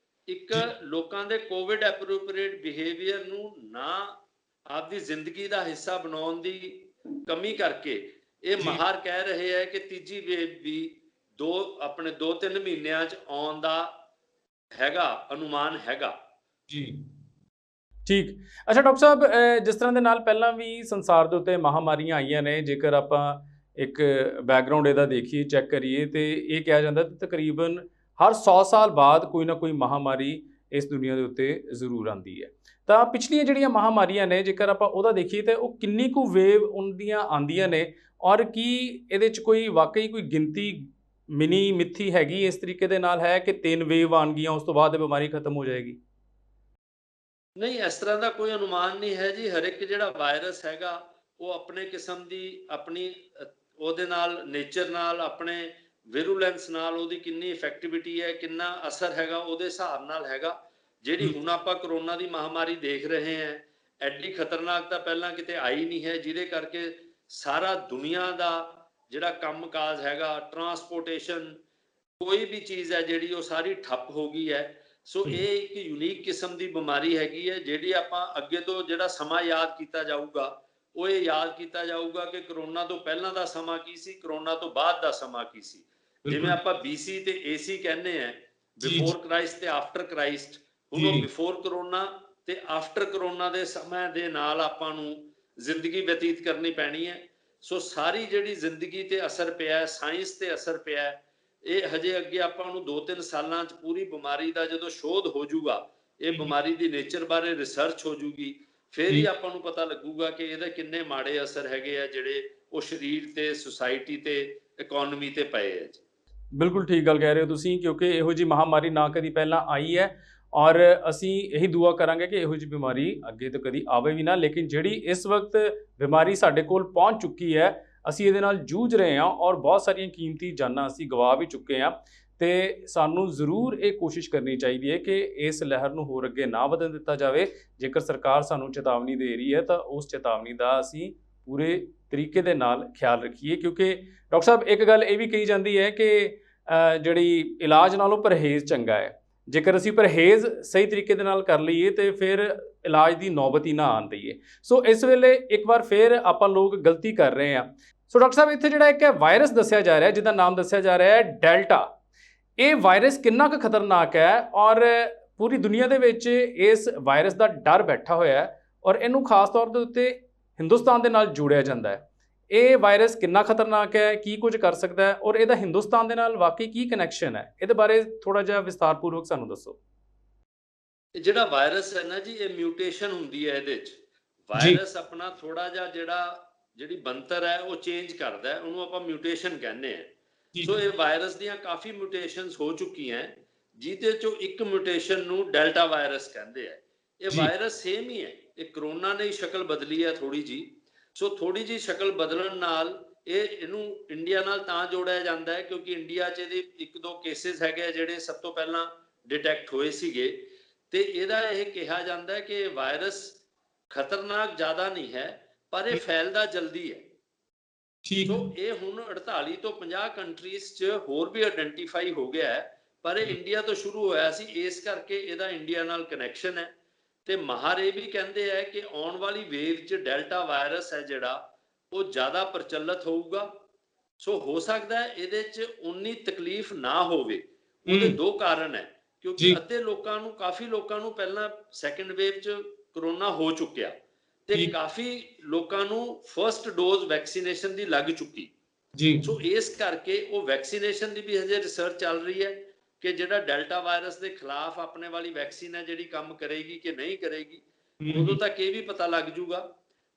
ਇੱਕ ਲੋਕਾਂ ਦੇ ਕੋਵਿਡ ਐਪਰੋਪ੍ਰੀਏਟ ਬਿਹੇਵੀਅਰ ਨੂੰ ਨਾ ਆਪਦੀ ਜ਼ਿੰਦਗੀ ਦਾ ਹਿੱਸਾ ਬਣਾਉਣ ਦੀ ਕਮੀ ਕਰਕੇ, ਇਹ ਮਾਹਰ ਕਹਿ ਰਹੇ ਹੈ ਕਿ ਤੀਜੀ ਵੇਵ ਵੀ 2-3 ਮਹੀਨਿਆਂ 'ਚ ਆਉਣ ਦਾ ਹੈਗਾ, ਅਨੁਮਾਨ ਹੈਗਾ ਜੀ। ਠੀਕ। ਅੱਛਾ ਡਾਕਟਰ ਸਾਹਿਬ, ਜਿਸ ਤਰ੍ਹਾਂ ਦੇ ਨਾਲ ਪਹਿਲਾਂ ਵੀ ਸੰਸਾਰ ਦੇ ਉੱਤੇ ਮਹਾਮਾਰੀਆਂ ਆਈਆਂ ਨੇ, ਜੇਕਰ ਆਪਾਂ ਇੱਕ ਬੈਕਗਰਾਉਂਡ ਇਹਦਾ ਦੇਖੀਏ, ਚੈੱਕ ਕਰੀਏ, ਤੇ ਇਹ ਕਿਹਾ ਜਾਂਦਾ ਕਿ ਤਕਰੀਬਨ ਹਰ 100 ਸਾਲ ਬਾਅਦ ਕੋਈ ਨਾ ਕੋਈ ਮਹਾਮਾਰੀ ਇਸ ਦੁਨੀਆ ਦੇ ਉੱਤੇ ਜ਼ਰੂਰ ਆਉਂਦੀ ਹੈ। ਤਾਂ ਪਿਛਲੀਆਂ ਜਿਹੜੀਆਂ ਮਹਾਮਾਰੀਆਂ ਨੇ, ਜੇਕਰ ਆਪਾਂ ਉਹਦਾ ਦੇਖੀਏ ਤਾਂ ਉਹ ਕਿੰਨੀ ਕੁ ਵੇਵ ਉਹਦੀਆਂ ਆਉਂਦੀਆਂ ਨੇ, ਔਰ ਕੀ ਇਹਦੇ 'ਚ ਕੋਈ ਵਾਕਈ ਕੋਈ ਗਿਣਤੀ ਮਿਨੀ ਮਿੱਥੀ ਹੈਗੀ ਇਸ ਤਰੀਕੇ ਦੇ ਨਾਲ ਹੈ ਕਿ 3 ਵੇਵ ਆਉਣਗੀਆਂ ਉਸ ਤੋਂ ਬਾਅਦ ਬਿਮਾਰੀ ਖਤਮ ਹੋ ਜਾਏਗੀ? ਨਹੀਂ, ਇਸ ਤਰ੍ਹਾਂ ਦਾ ਕੋਈ ਅਨੁਮਾਨ ਨਹੀਂ ਹੈ ਜੀ। ਹਰ ਇੱਕ ਜਿਹੜਾ ਵਾਇਰਸ ਹੈਗਾ ਉਹ ਆਪਣੇ ਕਿਸਮ ਦੀ ਆਪਣੀ ਉਹਦੇ ਨਾਲ ਨੇਚਰ ਨਾਲ, ਆਪਣੇ ਵਿਰੂਲੈਂਸ ਨਾਲ, ਉਹਦੀ ਕਿੰਨੀ ਇਫੈਕਟਿਵਿਟੀ ਹੈ, ਕਿੰਨਾ ਅਸਰ ਹੈਗਾ, ਉਹਦੇ ਹਿਸਾਬ ਨਾਲ ਹੈਗਾ। ਜਿਹੜੀ ਹੁਣ ਆਪਾਂ ਕਰੋਨਾ ਦੀ ਮਹਾਮਾਰੀ ਦੇਖ ਰਹੇ ਹਾਂ, ਐਡੀ ਖਤਰਨਾਕ ਤਾਂ ਪਹਿਲਾਂ ਕਿਤੇ ਆਈ ਨਹੀਂ ਹੈ, ਜਿਹਦੇ ਕਰਕੇ ਸਾਰਾ ਦੁਨੀਆ ਦਾ ਜਿਹੜਾ ਕੰਮ ਕਾਜ ਹੈਗਾ, ਟਰਾਂਸਪੋਰਟੇਸ਼ਨ, ਕੋਈ ਵੀ ਚੀਜ਼ ਹੈ ਜਿਹੜੀ, ਉਹ ਸਾਰੀ ਠੱਪ ਹੋ ਗਈ ਹੈ। ਸੋ ਇਹ ਇੱਕ ਯੂਨੀਕ ਕਿਸਮ ਦੀ ਬਿਮਾਰੀ ਹੈਗੀ ਹੈ, ਜਿਹੜੀ ਆਪਾਂ ਅੱਗੇ ਤੋਂ ਜਿਹੜਾ ਸਮਾਂ ਯਾਦ ਕੀਤਾ ਜਾਊਗਾ, ਉਹ ਇਹ ਯਾਦ ਕੀਤਾ ਜਾਊਗਾ ਕਿ ਕਰੋਨਾ ਤੋਂ ਪਹਿਲਾਂ ਦਾ ਸਮਾਂ ਕੀ ਸੀ, ਕਰੋਨਾ ਤੋਂ ਬਾਅਦ ਦਾ ਸਮਾਂ ਕੀ ਸੀ। ਜਿਵੇਂ ਆਪਾਂ BC ਤੇ AC ਕਹਿੰਦੇ ਆ, ਬਿਫੋਰ ਕ੍ਰਾਈਸਟ ਤੇ ਆਫਟਰ ਕ੍ਰਾਈਸਟ, ਹੁਣ ਉਹ ਬਿਫੋਰ ਕਰੋਨਾ ਤੇ ਆਫਟਰ ਕਰੋਨਾ ਦੇ ਸਮੇਂ ਦੇ ਨਾਲ ਆਪਾਂ ਨੂੰ ਜ਼ਿੰਦਗੀ ਬਤੀਤ ਕਰਨੀ ਪੈਣੀ ਹੈ। ਸੋ ਸਾਰੀ ਜਿਹੜੀ ਜ਼ਿੰਦਗੀ ਤੇ ਅਸਰ ਪਿਆ, ਸਾਇੰਸ ਤੇ ਅਸਰ ਪਿਆ, ਇਹ ਹਜੇ ਅੱਗੇ ਆਪਾਂ ਨੂੰ 2-3 ਸਾਲਾਂ 'ਚ ਪੂਰੀ ਬਿਮਾਰੀ ਦਾ ਜਦੋਂ ਸ਼ੋਧ ਹੋ ਜਾਊਗਾ, ਇਹ ਬਿਮਾਰੀ ਦੀ ਨੇਚਰ ਬਾਰੇ ਰਿਸਰਚ ਹੋ ਜੂਗੀ, ਫਿਰ ਹੀ ਆਪਾਂ ਨੂੰ ਪਤਾ ਲੱਗੂਗਾ ਕਿ ਇਹਦੇ ਕਿੰਨੇ ਮਾੜੇ ਅਸਰ ਹੈਗੇ ਆ ਜਿਹੜੇ ਉਹ ਸਰੀਰ ਤੇ, ਸੁਸਾਇਟੀ ਤੇ, ਇਕਨੋਮੀ ਤੇ ਪਏ ਹੈ ਜੀ। ਬਿਲਕੁਲ ਠੀਕ ਗੱਲ ਕਹਿ ਰਹੇ ਹੋ ਤੁਸੀਂ, ਕਿਉਂਕਿ ਇਹੋ ਜਿਹੀ ਮਹਾਮਾਰੀ ਨਾ ਕਦੀ ਪਹਿਲਾਂ ਆਈ ਹੈ, ਔਰ ਅਸੀਂ ਇਹੀ ਦੁਆ ਕਰਾਂਗੇ ਕਿ ਇਹੋ ਜਿਹੀ ਬਿਮਾਰੀ ਅੱਗੇ ਤੋਂ ਕਦੀ ਆਵੇ ਵੀ ਨਾ। ਲੇਕਿਨ ਜਿਹੜੀ ਇਸ ਵਕਤ ਬਿਮਾਰੀ ਸਾਡੇ ਕੋਲ ਪਹੁੰਚ ਚੁੱਕੀ ਹੈ, ਅਸੀਂ ਇਹਦੇ ਨਾਲ ਜੂਝ ਰਹੇ ਹਾਂ, ਔਰ ਬਹੁਤ ਸਾਰੀਆਂ ਕੀਮਤੀ ਜਾਨਾਂ ਅਸੀਂ ਗਵਾ ਵੀ ਚੁੱਕੇ ਹਾਂ। ਤੇ ਸਾਨੂੰ ਜ਼ਰੂਰ ਇਹ ਕੋਸ਼ਿਸ਼ ਕਰਨੀ ਚਾਹੀਦੀ ਹੈ ਕਿ ਇਸ ਲਹਿਰ ਨੂੰ ਹੋਰ ਅੱਗੇ ਨਾ ਵਧਣ ਦਿੱਤਾ ਜਾਵੇ। ਜੇਕਰ ਸਰਕਾਰ ਸਾਨੂੰ ਚੇਤਾਵਨੀ ਦੇ ਰਹੀ ਹੈ ਤਾਂ ਉਸ ਚੇਤਾਵਨੀ ਦਾ ਅਸੀਂ ਪੂਰੇ ਤਰੀਕੇ ਦੇ ਨਾਲ ਖਿਆਲ ਰੱਖੀਏ, ਕਿਉਂਕਿ ਡਾਕਟਰ ਸਾਹਿਬ ਇੱਕ ਗੱਲ ਇਹ ਵੀ ਕਹੀ ਜਾਂਦੀ ਹੈ ਕਿ ਜਿਹੜੀ ਇਲਾਜ ਨਾਲੋਂ ਪਰਹੇਜ਼ ਚੰਗਾ ਹੈ। ਜੇਕਰ ਅਸੀਂ ਪਰਹੇਜ਼ ਸਹੀ ਤਰੀਕੇ ਦੇ ਨਾਲ ਕਰ ਲਈਏ ਤੇ ਫਿਰ ਇਲਾਜ ਦੀ ਨੌਬਤ ਹੀ ਨਾ ਆਉਣ ਦਈਏ। ਸੋ ਇਸ ਵੇਲੇ ਇੱਕ ਵਾਰ ਫਿਰ ਆਪਾਂ ਲੋਕ ਗਲਤੀ ਕਰ ਰਹੇ ਹਾਂ। ਸੋ ਡਾਕਟਰ ਸਾਹਿਬ, ਇੱਥੇ ਜਿਹੜਾ ਇੱਕ ਵਾਇਰਸ ਦੱਸਿਆ ਜਾ ਰਿਹਾ, ਜਿਹਦਾ ਨਾਮ ਦੱਸਿਆ ਜਾ ਰਿਹਾ ਹੈ ਡੈਲਟਾ, ਇਹ ਵਾਇਰਸ ਕਿੰਨਾ ਕੁ ਖਤਰਨਾਕ ਹੈ, ਔਰ ਪੂਰੀ ਦੁਨੀਆ ਦੇ ਵਿੱਚ ਇਸ ਵਾਇਰਸ ਦਾ ਡਰ ਬੈਠਾ ਹੋਇਆ ਹੈ, ਔਰ ਇਹਨੂੰ ਖਾਸ ਤੌਰ ਦੇ ਉੱਤੇ ਹਿੰਦੁਸਤਾਨ ਦੇ ਨਾਲ ਜੋੜਿਆ ਜਾਂਦਾ ਹੈ। ਇਹ ਵਾਇਰਸ ਕਿੰਨਾ ਖਤਰਨਾਕ ਹੈ, ਕੀ ਕੁਝ ਕਰ ਸਕਦਾ ਹੈ, ਔਰ ਇਹਦਾ ਹਿੰਦੁਸਤਾਨ ਦੇ ਨਾਲ ਵਾਕਈ ਕੀ ਕਨੈਕਸ਼ਨ ਹੈ, ਇਹਦੇ ਬਾਰੇ ਥੋੜਾ ਜਿਹਾ ਵਿਸਤਾਰਪੂਰਵਕ ਸਾਨੂੰ ਦੱਸੋ। ਜਿਹੜਾ ਵਾਇਰਸ ਹੈ ਨਾ ਜੀ, ਇਹ ਮਿਊਟੇਸ਼ਨ ਹੁੰਦੀ ਹੈ ਇਹਦੇ 'ਚ। ਵਾਇਰਸ ਆਪਣਾ ਥੋੜਾ ਜਿਹਾ ਜਿਹੜੀ ਬਣਤਰ ਹੈ ਉਹ ਚੇਂਜ ਕਰਦਾ ਹੈ, ਉਹਨੂੰ ਆਪਾਂ ਮਿਊਟੇਸ਼ਨ ਕਹਿੰਦੇ ਹਾਂ। ਸੋ ਇਹ ਵਾਇਰਸ ਦੀਆਂ ਕਾਫੀ ਮਿਊਟੇਸ਼ਨਸ ਹੋ ਚੁੱਕੀਆਂ, ਜਿਹਦੇ ਚੋਂ ਇੱਕ ਮਿਊਟੇਸ਼ਨ ਨੂੰ ਡੈਲਟਾ ਵਾਇਰਸ ਕਹਿੰਦੇ ਆ। ਇਹ ਵਾਇਰਸ ਸੇਮ ਹੀ ਹੈ, ਇਹ ਕਰੋਨਾ ਨੇ ਸ਼ਕਲ ਬਦਲੀ ਹੈ ਥੋੜੀ ਜੀ। ਸੋ ਥੋੜੀ ਜੀ ਸ਼ਕਲ ਬਦਲਣ ਨਾਲ ਇਹਨੂੰ ਇੰਡੀਆ ਨਾਲ ਤਾਂ ਜੋੜਿਆ ਜਾਂਦਾ ਹੈ ਕਿਉਂਕਿ ਇੰਡੀਆ 'ਚ ਇਹਦੇ 1-2 ਕੇਸਿਸ ਹੈਗੇ ਜਿਹੜੇ ਸਭ ਤੋਂ ਪਹਿਲਾਂ ਡਿਟੈਕਟ ਹੋਏ ਸੀਗੇ, ਤੇ ਇਹਦਾ ਇਹ ਕਿਹਾ ਜਾਂਦਾ ਹੈ ਕਿ ਵਾਇਰਸ ਖਤਰਨਾਕ ਜ਼ਿਆਦਾ ਨਹੀਂ ਹੈ, ਪਰ ਇਹ ਫੈਲਦਾ ਜਲਦੀ ਹੈ। ਠੀਕ ਸੋ ਹੈ। ਇਹ ਹੁਣ 48 ਤੋਂ 50 ਕੰਟਰੀਜ਼ 'ਚ ਹੋਰ ਵੀ ਆਇਡੈਂਟੀਫਾਈ ਹੋ ਗਿਆ ਹੈ, ਪਰ ਇਹ ਇੰਡੀਆ ਤੋਂ ਸ਼ੁਰੂ ਹੋਇਆ ਸੀ, ਇਸ ਕਰਕੇ ਇਹਦਾ ਇੰਡੀਆ ਨਾਲ ਕਨੈਕਸ਼ਨ ਹੈ। ਤੇ ਮਾਹਰ ਇਹ ਵੀ ਕਹਿੰਦੇ ਹੈ ਕਿ ਆਉਣ ਵਾਲੀ ਵੇਵ 'ਚ ਡੈਲਟਾ ਵਾਇਰਸ ਹੈ ਜਿਹੜਾ ਉਹ ਜ਼ਿਆਦਾ ਪ੍ਰਚਲਿਤ ਹੋਊਗਾ। ਸੋ ਹੋ ਸਕਦਾ ਹੈ ਇਹਦੇ 'ਚ ਉਨੀ ਤਕਲੀਫ ਨਾ ਹੋਵੇ। ਉਹਦੇ ਦੋ ਕਾਰਨ ਹੈ, ਕਿਉਂਕਿ ਜੀ ਅੱਧੇ ਲੋਕਾਂ ਨੂੰ, ਕਾਫੀ ਲੋਕਾਂ ਨੂੰ ਪਹਿਲਾਂ ਸੈਕੰਡ ਵੇਵ 'ਚ ਕਰੋਨਾ ਹੋ ਚੁੱਕਿਆ ਤੇ ਠੀਕ ਕਾਫੀ ਲੋਕਾਂ ਨੂੰ ਫਰਸਟ ਡੋਜ਼ ਵੈਕਸੀਨੇਸ਼ਨ ਦੀ ਲੱਗ ਚੁੱਕੀ। ਜੀ ਸੋ ਇਸ ਕਰਕੇ ਉਹ ਵੈਕਸੀਨੇਸ਼ਨ ਦੀ ਵੀ ਹਜੇ ਰਿਸਰਚ ਚੱਲ ਰਹੀ ਹੈ ਕਿ ਜਿਹੜਾ ਡੈਲਟਾ ਵਾਇਰਸ ਦੇ ਖਿਲਾਫ ਆਪਣੇ ਵਾਲੀ ਵੈਕਸੀਨ ਹੈ ਜਿਹੜੀ ਕੰਮ ਕਰੇਗੀ ਕਿ ਨਹੀਂ ਕਰੇਗੀ, ਉਦੋਂ ਤੱਕ ਇਹ ਵੀ ਪਤਾ ਲੱਗ ਜੂਗਾ।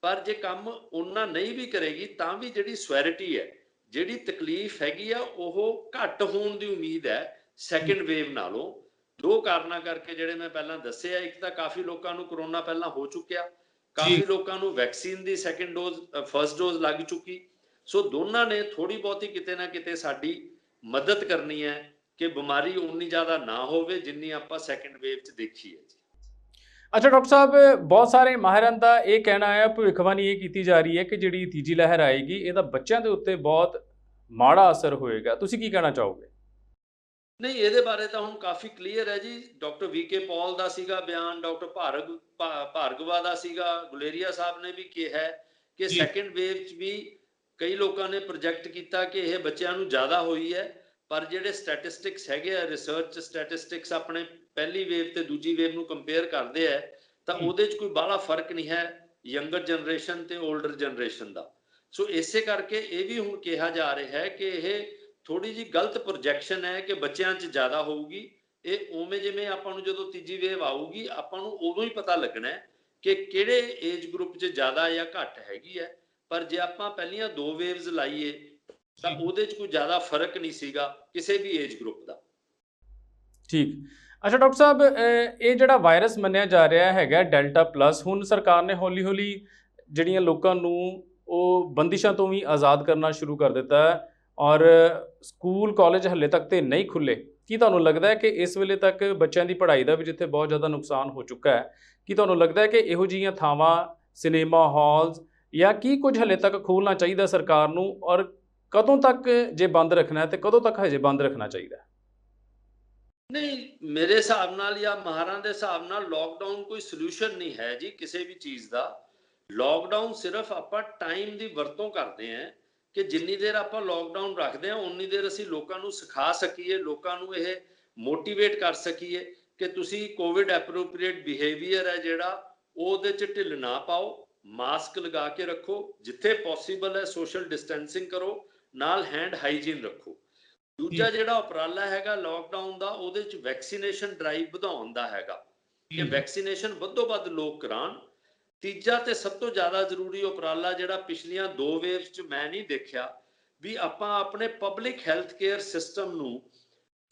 ਪਰ ਜੇ ਕੰਮ ਉਹਨਾਂ ਨਹੀਂ ਵੀ ਕਰੇਗੀ ਤਾਂ ਵੀ ਜਿਹੜੀ ਸਵੈਰਿਟੀ ਹੈ, ਜਿਹੜੀ ਤਕਲੀਫ ਹੈਗੀ ਆ, ਉਹ ਘੱਟ ਹੋਣ ਦੀ ਉਮੀਦ ਹੈ ਸੈਕੰਡ ਵੇਵ ਨਾਲੋਂ। ਦੋ ਕਾਰਨਾਂ ਕਰਕੇ ਜਿਹੜੇ ਮੈਂ ਪਹਿਲਾਂ ਦੱਸੇ ਆ, ਇੱਕ ਤਾਂ ਕਾਫੀ ਲੋਕਾਂ ਨੂੰ ਕਰੋਨਾ ਪਹਿਲਾਂ ਹੋ ਚੁੱਕਿਆ, ਕਾਫੀ ਲੋਕਾਂ ਨੂੰ ਵੈਕਸੀਨ ਦੀ ਸੈਕੰਡ ਡੋਜ਼ ਫਰਸਟ ਡੋਜ਼ ਲੱਗ ਚੁੱਕੀ। ਸੋ ਦੋਨਾਂ ਨੇ ਥੋੜੀ ਬਹੁਤੀ ਕਿਤੇ ਨਾ ਕਿਤੇ ਸਾਡੀ ਮਦਦ ਕਰਨੀ ਹੈ ਕਿ ਬਿਮਾਰੀ ਉਨੀ ਜ਼ਿਆਦਾ ਨਾ ਹੋਵੇ ਜਿੰਨੀ ਆਪਾਂ ਸੈਕੰਡ ਵੇਵ 'ਚ ਦੇਖੀ ਹੈ ਜੀ। ਅੱਛਾ ਡਾਕਟਰ ਸਾਹਿਬ, ਬਹੁਤ ਸਾਰੇ ਮਾਹਿਰਾਂ ਦਾ ਇਹ ਕਹਿਣਾ ਹੈ, ਭਵਿੱਖਬਾਣੀ ਇਹ ਕੀਤੀ ਜਾ ਰਹੀ ਹੈ ਕਿ ਜਿਹੜੀ ਤੀਜੀ ਲਹਿਰ ਆਏਗੀ ਇਹਦਾ ਬੱਚਿਆਂ ਦੇ ਉੱਤੇ ਬਹੁਤ ਮਾੜਾ ਅਸਰ ਹੋਏਗਾ। ਤੁਸੀਂ ਕੀ ਕਹਿਣਾ ਚਾਹੋਗੇ? ਨਹੀਂ, ਇਹਦੇ ਬਾਰੇ ਤਾਂ ਹੁਣ ਕਾਫੀ ਕਲੀਅਰ ਹੈ ਜੀ। ਡਾਕਟਰ ਵੀਕੇ ਪੌਲ ਦਾ ਸੀਗਾ ਬਿਆਨ, ਡਾਕਟਰ ਭਾਰਗਵਾ ਦਾ ਸੀਗਾ, ਗੁਲੇਰੀਆ ਸਾਹਿਬ ਨੇ ਵੀ ਕਿਹਾ ਕਿ ਸੈਕੰਡ ਵੇਵ 'ਚ ਵੀ ਕਈ ਲੋਕਾਂ ਨੇ ਪ੍ਰੋਜੈਕਟ ਕੀਤਾ ਕਿ ਇਹ ਬੱਚਿਆਂ ਨੂੰ ਜ਼ਿਆਦਾ ਹੋਈ ਹੈ। ਪਰ ਜਿਹੜੇ ਸਟੈਟਿਸਟਿਕਸ ਹੈਗੇ ਆ, ਰਿਸਰਚ ਸਟੈਟਿਸਟਿਕਸ ਆਪਣੇ ਪਹਿਲੀ ਵੇਵ ਤੇ ਦੂਜੀ ਵੇਵ ਨੂੰ ਕੰਪੇਅਰ ਕਰਦੇ ਆ ਤਾਂ ਉਹਦੇ 'ਚ ਕੋਈ ਬਾਹਲਾ ਫਰਕ ਨਹੀਂ ਹੈ ਯੰਗਰ ਜਨਰੇਸ਼ਨ ਤੇ 올ਡਰ ਜਨਰੇਸ਼ਨ ਦਾ। ਸੋ ਇਸੇ ਕਰਕੇ ਇਹ ਵੀ ਹੁਣ ਕਿਹਾ ਜਾ ਰਿਹਾ ਹੈ ਕਿ ਇਹ ਥੋੜੀ ਜੀ ਗਲਤ ਪ੍ਰੋਜੈਕਸ਼ਨ ਹੈ ਕਿ ਬੱਚਿਆਂ 'ਚ ਜ਼ਿਆਦਾ ਹੋਊਗੀ। ਇਹ ਉਵੇਂ ਜਿਵੇਂ ਆਪਾਂ ਨੂੰ ਜਦੋਂ ਤੀਜੀ ਵੇਵ ਆਊਗੀ ਆਪਾਂ ਨੂੰ ਉਦੋਂ ਹੀ ਪਤਾ ਲੱਗਣਾ ਹੈ ਕਿ ਕਿਹੜੇ ਏਜ ਗਰੁੱਪ 'ਚ ਜ਼ਿਆਦਾ ਜਾਂ ਘੱਟ ਹੈਗੀ ਹੈ। ਪਰ ਜੇ ਆਪਾਂ ਪਹਿਲੀਆਂ ਦੋ ਵੇਵਜ਼ ਲਾਈਏ ਤਾਂ ਉਹਦੇ 'ਚ ਕੋਈ ਜ਼ਿਆਦਾ ਫਰਕ ਨਹੀਂ ਸੀਗਾ ਕਿਸੇ ਵੀ ਏਜ ਗਰੁੱਪ ਦਾ। ਠੀਕ। ਅੱਛਾ ਡਾਕਟਰ ਸਾਹਿਬ, ਇਹ ਜਿਹੜਾ ਵਾਇਰਸ ਮੰਨਿਆ ਜਾ ਰਿਹਾ ਹੈਗਾ ਡੈਲਟਾ ਪਲੱਸ, ਹੁਣ ਸਰਕਾਰ ਨੇ ਹੌਲੀ ਹੌਲੀ ਜਿਹੜੀਆਂ ਲੋਕਾਂ ਨੂੰ ਉਹ ਬੰਦਿਸ਼ਾਂ ਤੋਂ ਵੀ ਆਜ਼ਾਦ ਕਰਨਾ ਸ਼ੁਰੂ ਕਰ ਦਿੱਤਾ ਹੈ ਔਰ ਸਕੂਲ ਕਾਲਜ ਹਲੇ ਤੱਕ ਤੇ ਨਹੀਂ ਖੁੱਲੇ। ਕੀ ਤੁਹਾਨੂੰ ਲੱਗਦਾ ਹੈ ਕਿ ਇਸ ਵੇਲੇ ਤੱਕ ਬੱਚਿਆਂ ਦੀ ਪੜ੍ਹਾਈ ਦਾ ਵੀ ਜਿੱਥੇ ਬਹੁਤ ਜ਼ਿਆਦਾ ਨੁਕਸਾਨ ਹੋ ਚੁੱਕਾ ਹੈ, ਕੀ ਤੁਹਾਨੂੰ ਲੱਗਦਾ ਹੈ ਕਿ ਇਹੋ ਜਿਹੀਆਂ ਥਾਵਾਂ, ਸਿਨੇਮਾ ਹਾਲਸ ਜਾਂ ਕੀ ਕੁਝ ਹਲੇ ਤੱਕ ਖੋਲ੍ਹਣਾ ਚਾਹੀਦਾ ਸਰਕਾਰ ਨੂੰ, ਔਰ ਕਦੋਂ ਤੱਕ ਜੇ ਬੰਦ ਰੱਖਣਾ ਹੈ ਤੇ ਕਦੋਂ ਤੱਕ ਹਜੇ ਬੰਦ ਰੱਖਣਾ ਚਾਹੀਦਾ? ਨਹੀਂ, ਮੇਰੇ ਹਿਸਾਬ ਨਾਲ ਜਾਂ ਮਾਹਰਾਂ ਦੇ ਹਿਸਾਬ ਨਾਲ ਲੋਕਡਾਊਨ ਕੋਈ ਸੋਲੂਸ਼ਨ ਨਹੀਂ ਹੈ ਜੀ ਕਿਸੇ ਵੀ ਚੀਜ਼ ਦਾ। ਲੋਕਡਾਊਨ ਸਿਰਫ ਆਪਾਂ ਟਾਈਮ ਦੀ ਵਰਤੋਂ ਕਰਦੇ ਹਾਂ ਕਿ ਜਿੰਨੀ ਦੇਰ ਆਪਾਂ ਲੋਕਡਾਊਨ ਰੱਖਦੇ ਹਾਂ ਉਨੀ ਦੇਰ ਅਸੀਂ ਲੋਕਾਂ ਨੂੰ ਸਿਖਾ ਸਕੀਏ, ਲੋਕਾਂ ਨੂੰ ਇਹ ਮੋਟੀਵੇਟ ਕਰ ਸਕੀਏ ਕਿ ਤੁਸੀਂ ਕੋਵਿਡ ਐਪਰੋਪ੍ਰੀਏਟ ਬਿਹੇਵੀਅਰ ਹੈ ਜਿਹੜਾ ਉਹਦੇ 'ਚ ਢਿੱਲ ਨਾ ਪਾਓ, ਮਾਸਕ ਲਗਾ ਕੇ ਰੱਖੋ, ਜਿੱਥੇ ਪੋਸੀਬਲ ਹੈ ਸੋਸ਼ਲ ਡਿਸਟੈਂਸਿੰਗ ਕਰੋ, ਨਾਲ ਹੈਂਡ ਹਾਈਜੀਨ ਰੱਖੋ। ਦੂਜਾ ਜਿਹੜਾ ਉਪਰਾਲਾ ਹੈਗਾ ਲੋਕਡਾਊਨ ਦਾ, ਉਹਦੇ 'ਚ ਵੈਕਸੀਨੇਸ਼ਨ ਡਰਾਈਵ ਵਧਾਉਣ ਦਾ ਹੈਗਾ ਕਿ ਵੈਕਸੀਨੇਸ਼ਨ ਵੱਧੋ ਵੱਧ ਲੋਕ ਕਰਾਉਣ। ਤੀਜਾ ਤੇ ਸਭ ਤੋਂ ਜ਼ਿਆਦਾ ਜ਼ਰੂਰੀ ਉਪਰਾਲਾ ਜਿਹੜਾ ਪਿਛਲੀਆਂ ਦੋ ਵੇਵਸ 'ਚ ਮੈਂ ਨਹੀਂ ਦੇਖਿਆ, ਵੀ ਆਪਾਂ ਆਪਣੇ ਪਬਲਿਕ ਹੈਲਥ ਕੇਅਰ ਸਿਸਟਮ ਨੂੰ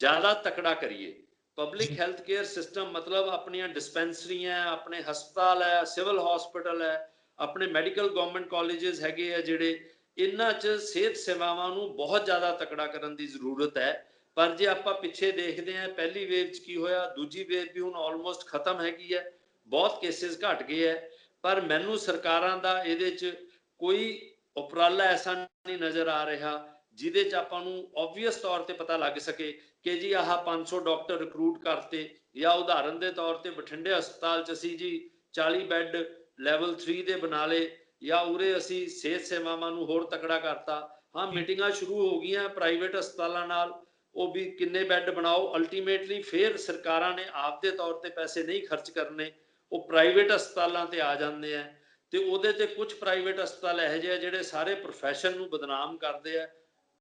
ਜ਼ਿਆਦਾ ਤਕੜਾ ਕਰੀਏ। ਪਬਲਿਕ ਹੈਲਥ ਕੇਅਰ ਸਿਸਟਮ ਮਤਲਬ ਆਪਣੀਆਂ ਡਿਸਪੈਂਸਰੀਆਂ, ਆਪਣੇ ਹਸਪਤਾਲ ਹੈ, ਸਿਵਲ ਹਸਪੀਟਲ ਹੈ, ਆਪਣੇ ਮੈਡੀਕਲ ਗਵਰਨਮੈਂਟ ਕਾਲਜਸ ਹੈਗੇ ਆ ਜਿਹੜੇ, ਇਹਨਾਂ 'ਚ ਸਿਹਤ ਸੇਵਾਵਾਂ ਨੂੰ ਬਹੁਤ ਜ਼ਿਆਦਾ ਤਕੜਾ ਕਰਨ ਦੀ ਜ਼ਰੂਰਤ ਹੈ। ਪਰ ਜੇ ਆਪਾਂ ਪਿੱਛੇ ਦੇਖਦੇ ਹਾਂ ਪਹਿਲੀ ਵੇਵ 'ਚ ਕੀ ਹੋਇਆ, ਦੂਜੀ ਵੇਵ ਵੀ ਹੁਣ ਆਲਮੋਸਟ ਖਤਮ ਹੈਗੀ ਹੈ, ਬਹੁਤ ਕੇਸਿਸ ਘਟ ਗਏ ਹੈ। ਪਰ ਮੈਨੂੰ ਸਰਕਾਰਾਂ ਦਾ ਇਹਦੇ 'ਚ ਕੋਈ ਉਪਰਾਲਾ ਐਸਾ ਨਹੀਂ ਨਜ਼ਰ ਆ ਰਿਹਾ ਜਿਹਦੇ 'ਚ ਆਪਾਂ ਨੂੰ ਓਬਵੀਅਸ ਤੌਰ ਤੇ ਪਤਾ ਲੱਗ ਸਕੇ ਕਿ ਜੀ ਆਹ 500 ਡਾਕਟਰ ਰਿਕਰੂਟ ਕਰਤੇ, ਜਾਂ ਉਦਾਹਰਨ ਦੇ ਤੌਰ ਤੇ ਬਠਿੰਡੇ ਹਸਪਤਾਲ 'ਚ ਅਸੀਂ ਜੀ 40 ਬੈੱਡ ਲੈਵਲ 3 ਦੇ ਬਣਾ ਲਏ, ਜਾਂ ਉਰੇ ਅਸੀਂ ਸਿਹਤ ਸੇਵਾਵਾਂ ਨੂੰ ਹੋਰ ਤਕੜਾ ਕਰਤਾ। ਹਾਂ, ਮੀਟਿੰਗਾਂ ਸ਼ੁਰੂ ਹੋ ਗਈਆਂ ਪ੍ਰਾਈਵੇਟ ਹਸਪਤਾਲਾਂ ਨਾਲ, ਉਹ ਵੀ ਕਿੰਨੇ ਬੈੱਡ ਬਣਾਓ। ਅਲਟੀਮੇਟਲੀ ਫਿਰ ਸਰਕਾਰਾਂ ਨੇ ਆਪ ਦੇ ਤੌਰ ਤੇ ਪੈਸੇ ਨਹੀਂ ਖਰਚ ਕਰਨੇ, ਉਹ ਪ੍ਰਾਈਵੇਟ ਹਸਪਤਾਲਾਂ ਤੇ ਆ ਜਾਂਦੇ ਆ। ਤੇ ਉਹਦੇ ਤੇ ਕੁਝ ਪ੍ਰਾਈਵੇਟ ਹਸਪਤਾਲ ਇਹੋ ਜਿਹੇ ਆ ਜਿਹੜੇ ਸਾਰੇ ਪ੍ਰੋਫੈਸ਼ਨ ਨੂੰ ਬਦਨਾਮ ਕਰਦੇ ਆ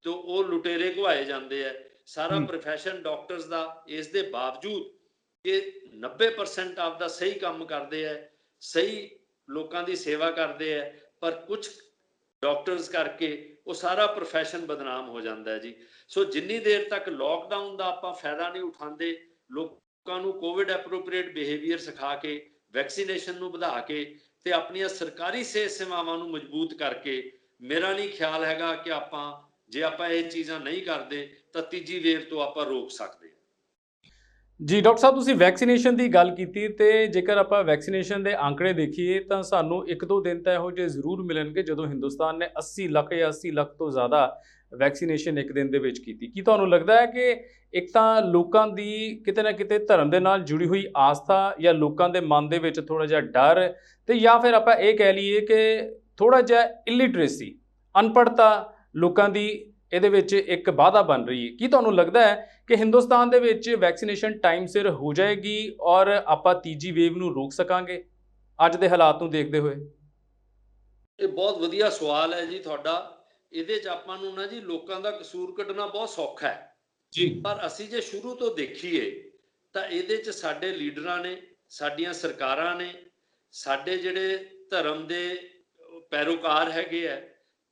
ਤੇ ਉਹ ਲੁਟੇਰੇ ਘਵਾਏ ਜਾਂਦੇ ਆ। ਸਾਰਾ ਪ੍ਰੋਫੈਸ਼ਨ ਡਾਕਟਰਸ ਦਾ ਇਸ ਦੇ ਬਾਵਜੂਦ ਕਿ 90% ਆਪਦਾ ਸਹੀ ਕੰਮ ਕਰਦੇ ਆ, ਸਹੀ ਲੋਕਾਂ ਦੀ ਸੇਵਾ ਕਰਦੇ ਆ, ਪਰ ਕੁਝ ਡਾਕਟਰਸ ਕਰਕੇ ਉਹ ਸਾਰਾ ਪ੍ਰੋਫੈਸ਼ਨ ਬਦਨਾਮ ਹੋ ਜਾਂਦਾ ਹੈ ਜੀ। ਸੋ ਜਿੰਨੀ ਦੇਰ ਤੱਕ ਲੋਕਡਾਊਨ ਦਾ ਆਪਾਂ ਫਾਇਦਾ ਨਹੀਂ ਉਠਾਉਂਦੇ, ਲੋਕਾਂ ਨੂੰ ਕੋਵਿਡ ਐਪਰੋਪ੍ਰੀਏਟ ਬਿਹੇਵੀਅਰ ਸਿਖਾ ਕੇ, ਵੈਕਸੀਨੇਸ਼ਨ ਨੂੰ ਵਧਾ ਕੇ ਤੇ ਆਪਣੀਆਂ ਸਰਕਾਰੀ ਸਿਹਤ ਸੇਵਾਵਾਂ ਨੂੰ ਮਜ਼ਬੂਤ ਕਰਕੇ, ਮੇਰਾ ਨਹੀਂ ਖਿਆਲ ਹੈਗਾ ਕਿ ਜੇ ਆਪਾਂ ਇਹ ਚੀਜ਼ਾਂ ਨਹੀਂ ਕਰਦੇ ਤਾਂ ਤੀਜੀ ਵੇਵ ਤੋਂ ਆਪਾਂ ਰੋਕ ਸਕਦੇ ਹਾਂ। ਜੀ ਡਾਕਟਰ ਸਾਹਿਬ, ਤੁਸੀਂ ਵੈਕਸੀਨੇਸ਼ਨ ਦੀ ਗੱਲ ਕੀਤੀ ਤੇ ਜੇਕਰ ਆਪਾਂ ਵੈਕਸੀਨੇਸ਼ਨ ਦੇ ਆંકੜੇ ਦੇਖੀਏ ਤਾਂ ਸਾਨੂੰ 1-2 ਦਿਨ ਤਾਂ ਇਹੋ ਜਿਹੇ ਜ਼ਰੂਰ ਮਿਲਣਗੇ ਜਦੋਂ ਹਿੰਦੁਸਤਾਨ ਨੇ 80 ਲੱਖ ਜਾਂ 80 ਲੱਖ ਤੋਂ ਜ਼ਿਆਦਾ ਵੈਕਸੀਨੇਸ਼ਨ ਇੱਕ ਦਿਨ ਦੇ ਵਿੱਚ ਕੀਤੀ। ਕੀ ਤੁਹਾਨੂੰ ਲੱਗਦਾ ਹੈ ਕਿ ਇੱਕ ਤਾਂ ਲੋਕਾਂ ਦੀ ਕਿਤੇ ਨਾ ਕਿਤੇ ਧਰਮ ਦੇ ਨਾਲ ਜੁੜੀ ਹੋਈ ਆਸਥਾ ਜਾਂ ਲੋਕਾਂ ਦੇ ਮਨ ਦੇ ਵਿੱਚ ਥੋੜਾ ਜਿਹਾ ਡਰ ਤੇ ਜਾਂ ਫਿਰ ਆਪਾਂ ਇਹ ਕਹਿ ਲਈਏ ਕਿ ਥੋੜਾ ਜਿਹਾ ਇਲਿਟਰੇਸੀ, ਅਨਪੜ੍ਹਤਾ ਲੋਕਾਂ ਦੀ ਇਹਦੇ ਵਿੱਚ ਇੱਕ ਬਾਧਾ ਬਣ ਰਹੀ ਹੈ? ਕੀ ਤੁਹਾਨੂੰ ਲੱਗਦਾ ਹੈ ਕਿ ਹਿੰਦੁਸਤਾਨ ਦੇ ਵਿੱਚ ਵੈਕਸੀਨੇਸ਼ਨ ਟਾਈਮ ਸਿਰ ਹੋ ਜਾਏਗੀ ਔਰ ਆਪਾਂ ਤੀਜੀ ਵੇਵ ਨੂੰ ਰੋਕ ਸਕਾਂਗੇ ਅੱਜ ਦੇ ਹਾਲਾਤ ਨੂੰ ਦੇਖਦੇ ਹੋਏ? ਇਹ ਬਹੁਤ ਵਧੀਆ ਸਵਾਲ ਹੈ ਜੀ ਤੁਹਾਡਾ। ਇਹਦੇ 'ਚ ਆਪਾਂ ਨੂੰ ਨਾ ਜੀ ਲੋਕਾਂ ਦਾ ਕਸੂਰ ਕੱਢਣਾ ਬਹੁਤ ਸੌਖਾ ਹੈ, ਜੀ ਪਰ ਅਸੀਂ ਜੇ ਸ਼ੁਰੂ ਤੋਂ ਦੇਖੀਏ ਤਾਂ ਇਹਦੇ 'ਚ ਸਾਡੇ ਲੀਡਰਾਂ ਨੇ, ਸਾਡੀਆਂ ਸਰਕਾਰਾਂ ਨੇ, ਸਾਡੇ ਜਿਹੜੇ ਧਰਮ ਦੇ ਪੈਰੋਕਾਰ ਹੈਗੇ ਆ,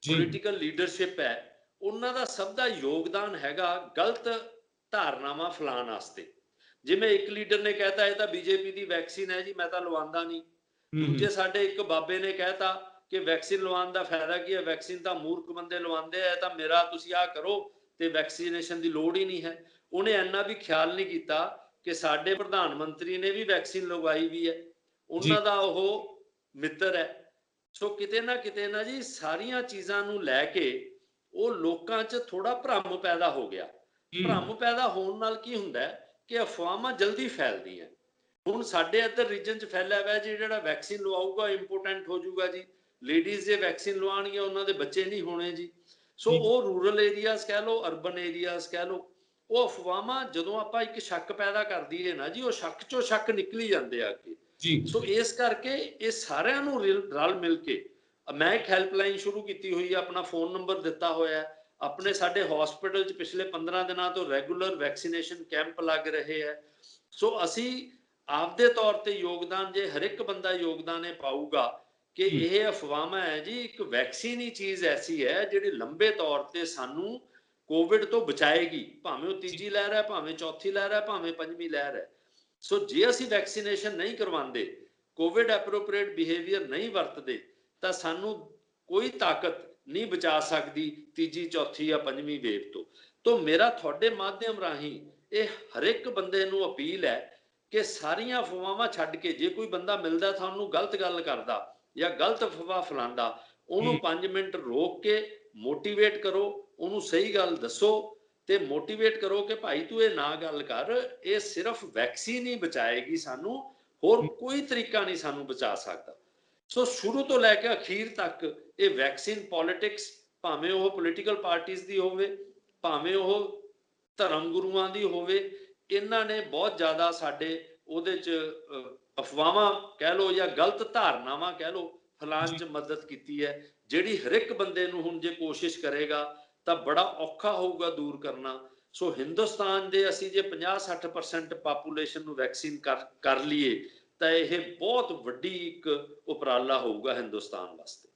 ਪੋਲੀਟੀਕਲ ਲੀਡਰਸ਼ਿਪ ਹੈ, ਉਹਨਾਂ ਦਾ ਸਭ ਦਾ ਯੋਗਦਾਨ ਹੈਗਾ ਗਲਤ ਧਾਰਨਾਵਾਂ ਫੈਲਾਉਣ ਵਾਸਤੇ। ਜਿਵੇਂ ਇੱਕ ਲੀਡਰ ਨੇ ਕਹਿਤਾ ਇਹ ਤਾਂ ਬੀਜੇਪੀ ਦੀ ਵੈਕਸੀਨ ਹੈ ਜੀ, ਮੈਂ ਤਾਂ ਲਵਾਉਂਦਾ ਨਹੀਂ। ਦੂਜੇ ਸਾਡੇ ਇੱਕ ਬਾਬੇ ਨੇ ਕਹਿਤਾ ਕਿ ਵੈਕਸੀਨ ਲਵਾਉਣ ਦਾ ਫਾਇਦਾ ਕੀ ਹੈ, ਵੈਕਸੀਨ ਤਾਂ ਮੂਰਖ ਬੰਦੇ ਲਵਾਉਂਦੇ ਆ, ਤਾਂ ਮੇਰਾ ਤੁਸੀਂ ਆਹ ਕਰੋ ਤੇ ਵੈਕਸੀਨੇਸ਼ਨ ਦੀ ਲੋੜ ਹੀ ਨਹੀਂ ਹੈ। ਉਹਨੇ ਇੰਨਾ ਵੀ ਖਿਆਲ ਨਹੀਂ ਕੀਤਾ ਕਿ ਸਾਡੇ ਪ੍ਰਧਾਨ ਮੰਤਰੀ ਨੇ ਵੀ ਵੈਕਸੀਨ ਲਗਵਾਈ ਵੀ ਹੈ, ਉਹਨਾਂ ਦਾ ਉਹ ਮਿੱਤਰ ਹੈ। ਸੋ ਕਿਤੇ ਨਾ ਜੀ ਸਾਰੀਆਂ ਚੀਜ਼ਾਂ ਨੂੰ ਲੈ ਕੇ ਉਹ ਲੋਕਾਂ 'ਚ ਥੋੜਾ ਭਰਮ ਪੈਦਾ ਹੋ ਗਿਆ। ਭਰਮ ਪੈਦਾ ਹੋਣ ਨਾਲ ਕੀ ਹੁੰਦਾ ਹੈ ਕਿ ਅਫਵਾਹਾਂ ਜਲਦੀ ਫੈਲਦੀਆਂ। ਹੁਣ ਸਾਡੇ ਇੱਧਰ ਰੀਜਨ 'ਚ ਫੈਲਿਆ ਹੋਇਆ ਜੀ, ਜਿਹੜਾ ਵੈਕਸੀਨ ਲਵਾਊਗਾ ਇੰਪੋਰਟੈਂਟ ਹੋ ਜਾਊਗਾ ਜੀ, ਲੇਡੀਜ਼ ਜੇ ਵੈਕਸੀਨ ਲਵਾਉਣਗੀਆਂ ਉਹਨਾਂ ਦੇ ਬੱਚੇ ਨਹੀਂ ਹੋਣੇ ਜੀ। ਸੋ ਉਹ ਰੂਰਲ ਏਰੀਆਜ਼ ਕਹਿ ਲਓ, ਅਰਬਨ ਏਰੀਆਜ਼ ਕਹਿ ਲਓ, ਉਹ ਅਫਵਾਹਾਂ ਜਦੋਂ ਆਪਾਂ ਇੱਕ ਸ਼ੱਕ ਪੈਦਾ ਕਰ ਦਈਏ ਨਾ ਜੀ, ਉਹ ਸ਼ੱਕ 'ਚੋਂ ਸ਼ੱਕ ਨਿਕਲੀ ਜਾਂਦੇ ਆ ਅੱਗੇ। ਸੋ ਇਸ ਕਰਕੇ ਇਹ ਸਾਰਿਆਂ ਨੂੰ ਰਲ ਮਿਲ ਕੇ ਮੈਂ ਇੱਕ ਹੈਲਪਲਾਈਨ ਸ਼ੁਰੂ ਕੀਤੀ ਹੋਈ ਹੈ, ਆਪਣਾ ਫੋਨ ਨੰਬਰ ਦਿੱਤਾ ਹੋਇਆ। ਆਪਣੇ ਸਾਡੇ ਹਸਪੀਟਲ 'ਚ ਪਿਛਲੇ 15 ਦਿਨਾਂ ਤੋਂ ਰੈਗੂਲਰ ਵੈਕਸੀਨੇਸ਼ਨ ਕੈਂਪ ਲੱਗ ਰਹੇ ਹੈ। ਸੋ ਅਸੀਂ ਆਪਦੇ ਤੌਰ ਤੇ ਯੋਗਦਾਨ, ਜੇ ਹਰ ਇੱਕ ਬੰਦਾ ਯੋਗਦਾਨ ਇਹ ਪਾਊਗਾ ਕਿ ਇਹ ਅਫਵਾਹਾਂ ਹੈ ਜੀ, ਇੱਕ ਵੈਕਸੀਨ ਹੀ ਚੀਜ਼ ਐਸੀ ਹੈ ਜਿਹੜੀ ਲੰਬੇ ਤੌਰ ਤੇ ਸਾਨੂੰ ਕੋਵਿਡ ਤੋਂ ਬਚਾਏਗੀ, ਭਾਵੇਂ ਉਹ ਤੀਜੀ ਲਹਿਰ ਹੈ, ਭਾਵੇਂ ਚੌਥੀ ਲਹਿਰ ਹੈ, ਭਾਵੇਂ ਪੰਜਵੀਂ ਲਹਿਰ ਹੈ। ਸੋ ਜੇ ਅਸੀਂ ਵੈਕਸੀਨੇਸ਼ਨ ਨਹੀਂ ਕਰਵਾਉਂਦੇ, ਕੋਵਿਡ ਐਪਰੋਪ੍ਰੀਏਟ ਬਿਹੇਵੀਅਰ ਨਹੀਂ ਵਰਤਦੇ, ਤਾਂ ਸਾਨੂੰ ਕੋਈ ਤਾਕਤ ਨਹੀਂ ਬਚਾ ਸਕਦੀ ਤੀਜੀ, ਚੌਥੀ ਜਾਂ ਪੰਜਵੀਂ ਵੇਵ ਤੋਂ। ਤੋਂ ਮੇਰਾ ਤੁਹਾਡੇ ਮਾਧਿਅਮ ਰਾਹੀਂ ਇਹ ਹਰ ਇੱਕ ਬੰਦੇ ਨੂੰ ਅਪੀਲ ਹੈ ਕਿ ਸਾਰੀਆਂ ਅਫਵਾਹਾਂ ਛੱਡ ਕੇ, ਜੇ ਕੋਈ ਬੰਦਾ ਮਿਲਦਾ ਤੁਹਾਨੂੰ ਗਲਤ ਗੱਲ ਕਰਦਾ ਜਾਂ ਗਲਤ ਅਫਵਾਹ ਫੈਲਾਉਂਦਾ, ਉਹਨੂੰ 5 ਮਿੰਟ ਰੋਕ ਕੇ ਮੋਟੀਵੇਟ ਕਰੋ, ਉਹਨੂੰ ਸਹੀ ਗੱਲ ਦੱਸੋ ਤੇ ਮੋਟੀਵੇਟ ਕਰੋ ਕਿ ਭਾਈ ਤੂੰ ਇਹ ਨਾ ਗੱਲ ਕਰ, ਇਹ ਸਿਰਫ ਵੈਕਸੀਨ ਹੀ ਬਚਾਏਗੀ ਸਾਨੂੰ, ਹੋਰ ਕੋਈ ਤਰੀਕਾ ਨਹੀਂ ਸਾਨੂੰ ਬਚਾ ਸਕਦਾ। ਸੋ ਸ਼ੁਰੂ ਤੋਂ ਲੈ ਕੇ ਅਖੀਰ ਤੱਕ ਇਹ ਵੈਕਸੀਨ ਪੋਲਿਟਿਕਸ, ਭਾਵੇਂ ਉਹ ਪੋਲੀਟੀਕਲ ਪਾਰਟੀਆਂ ਦੀ ਹੋਵੇ, ਭਾਵੇਂ ਉਹ ਧਰਮ ਗੁਰੂਆਂ ਦੀ ਹੋਵੇ, ਇਹਨਾਂ ਨੇ ਬਹੁਤ ਜ਼ਿਆਦਾ ਸਾਡੇ ਉਹਦੇ 'ਚ ਅਫਵਾਹਾਂ ਕਹਿ ਲਓ ਜਾਂ ਗਲਤ ਧਾਰਨਾਵਾਂ ਕਹਿ ਲਓ ਫੈਲਾਉਣ 'ਚ ਮਦਦ ਕੀਤੀ ਹੈ, ਜਿਹੜੀ ਹਰ ਇੱਕ ਬੰਦੇ ਨੂੰ ਹੁਣ ਜੇ ਕੋਸ਼ਿਸ਼ ਕਰੇਗਾ ਤਾਂ ਬੜਾ ਔਖਾ ਹੋਊਗਾ ਦੂਰ ਕਰਨਾ। ਸੋ ਹਿੰਦੁਸਤਾਨ ਦੇ ਅਸੀਂ ਜੇ 50-60% ਪਾਪੂਲੇਸ਼ਨ ਨੂੰ ਵੈਕਸੀਨ ਕਰ ਲਈਏ ਤਾਂ ਇਹ ਬਹੁਤ ਵੱਡੀ ਇੱਕ ਉਪਰਾਲਾ ਹੋਊਗਾ ਹਿੰਦੁਸਤਾਨ ਵਾਸਤੇ।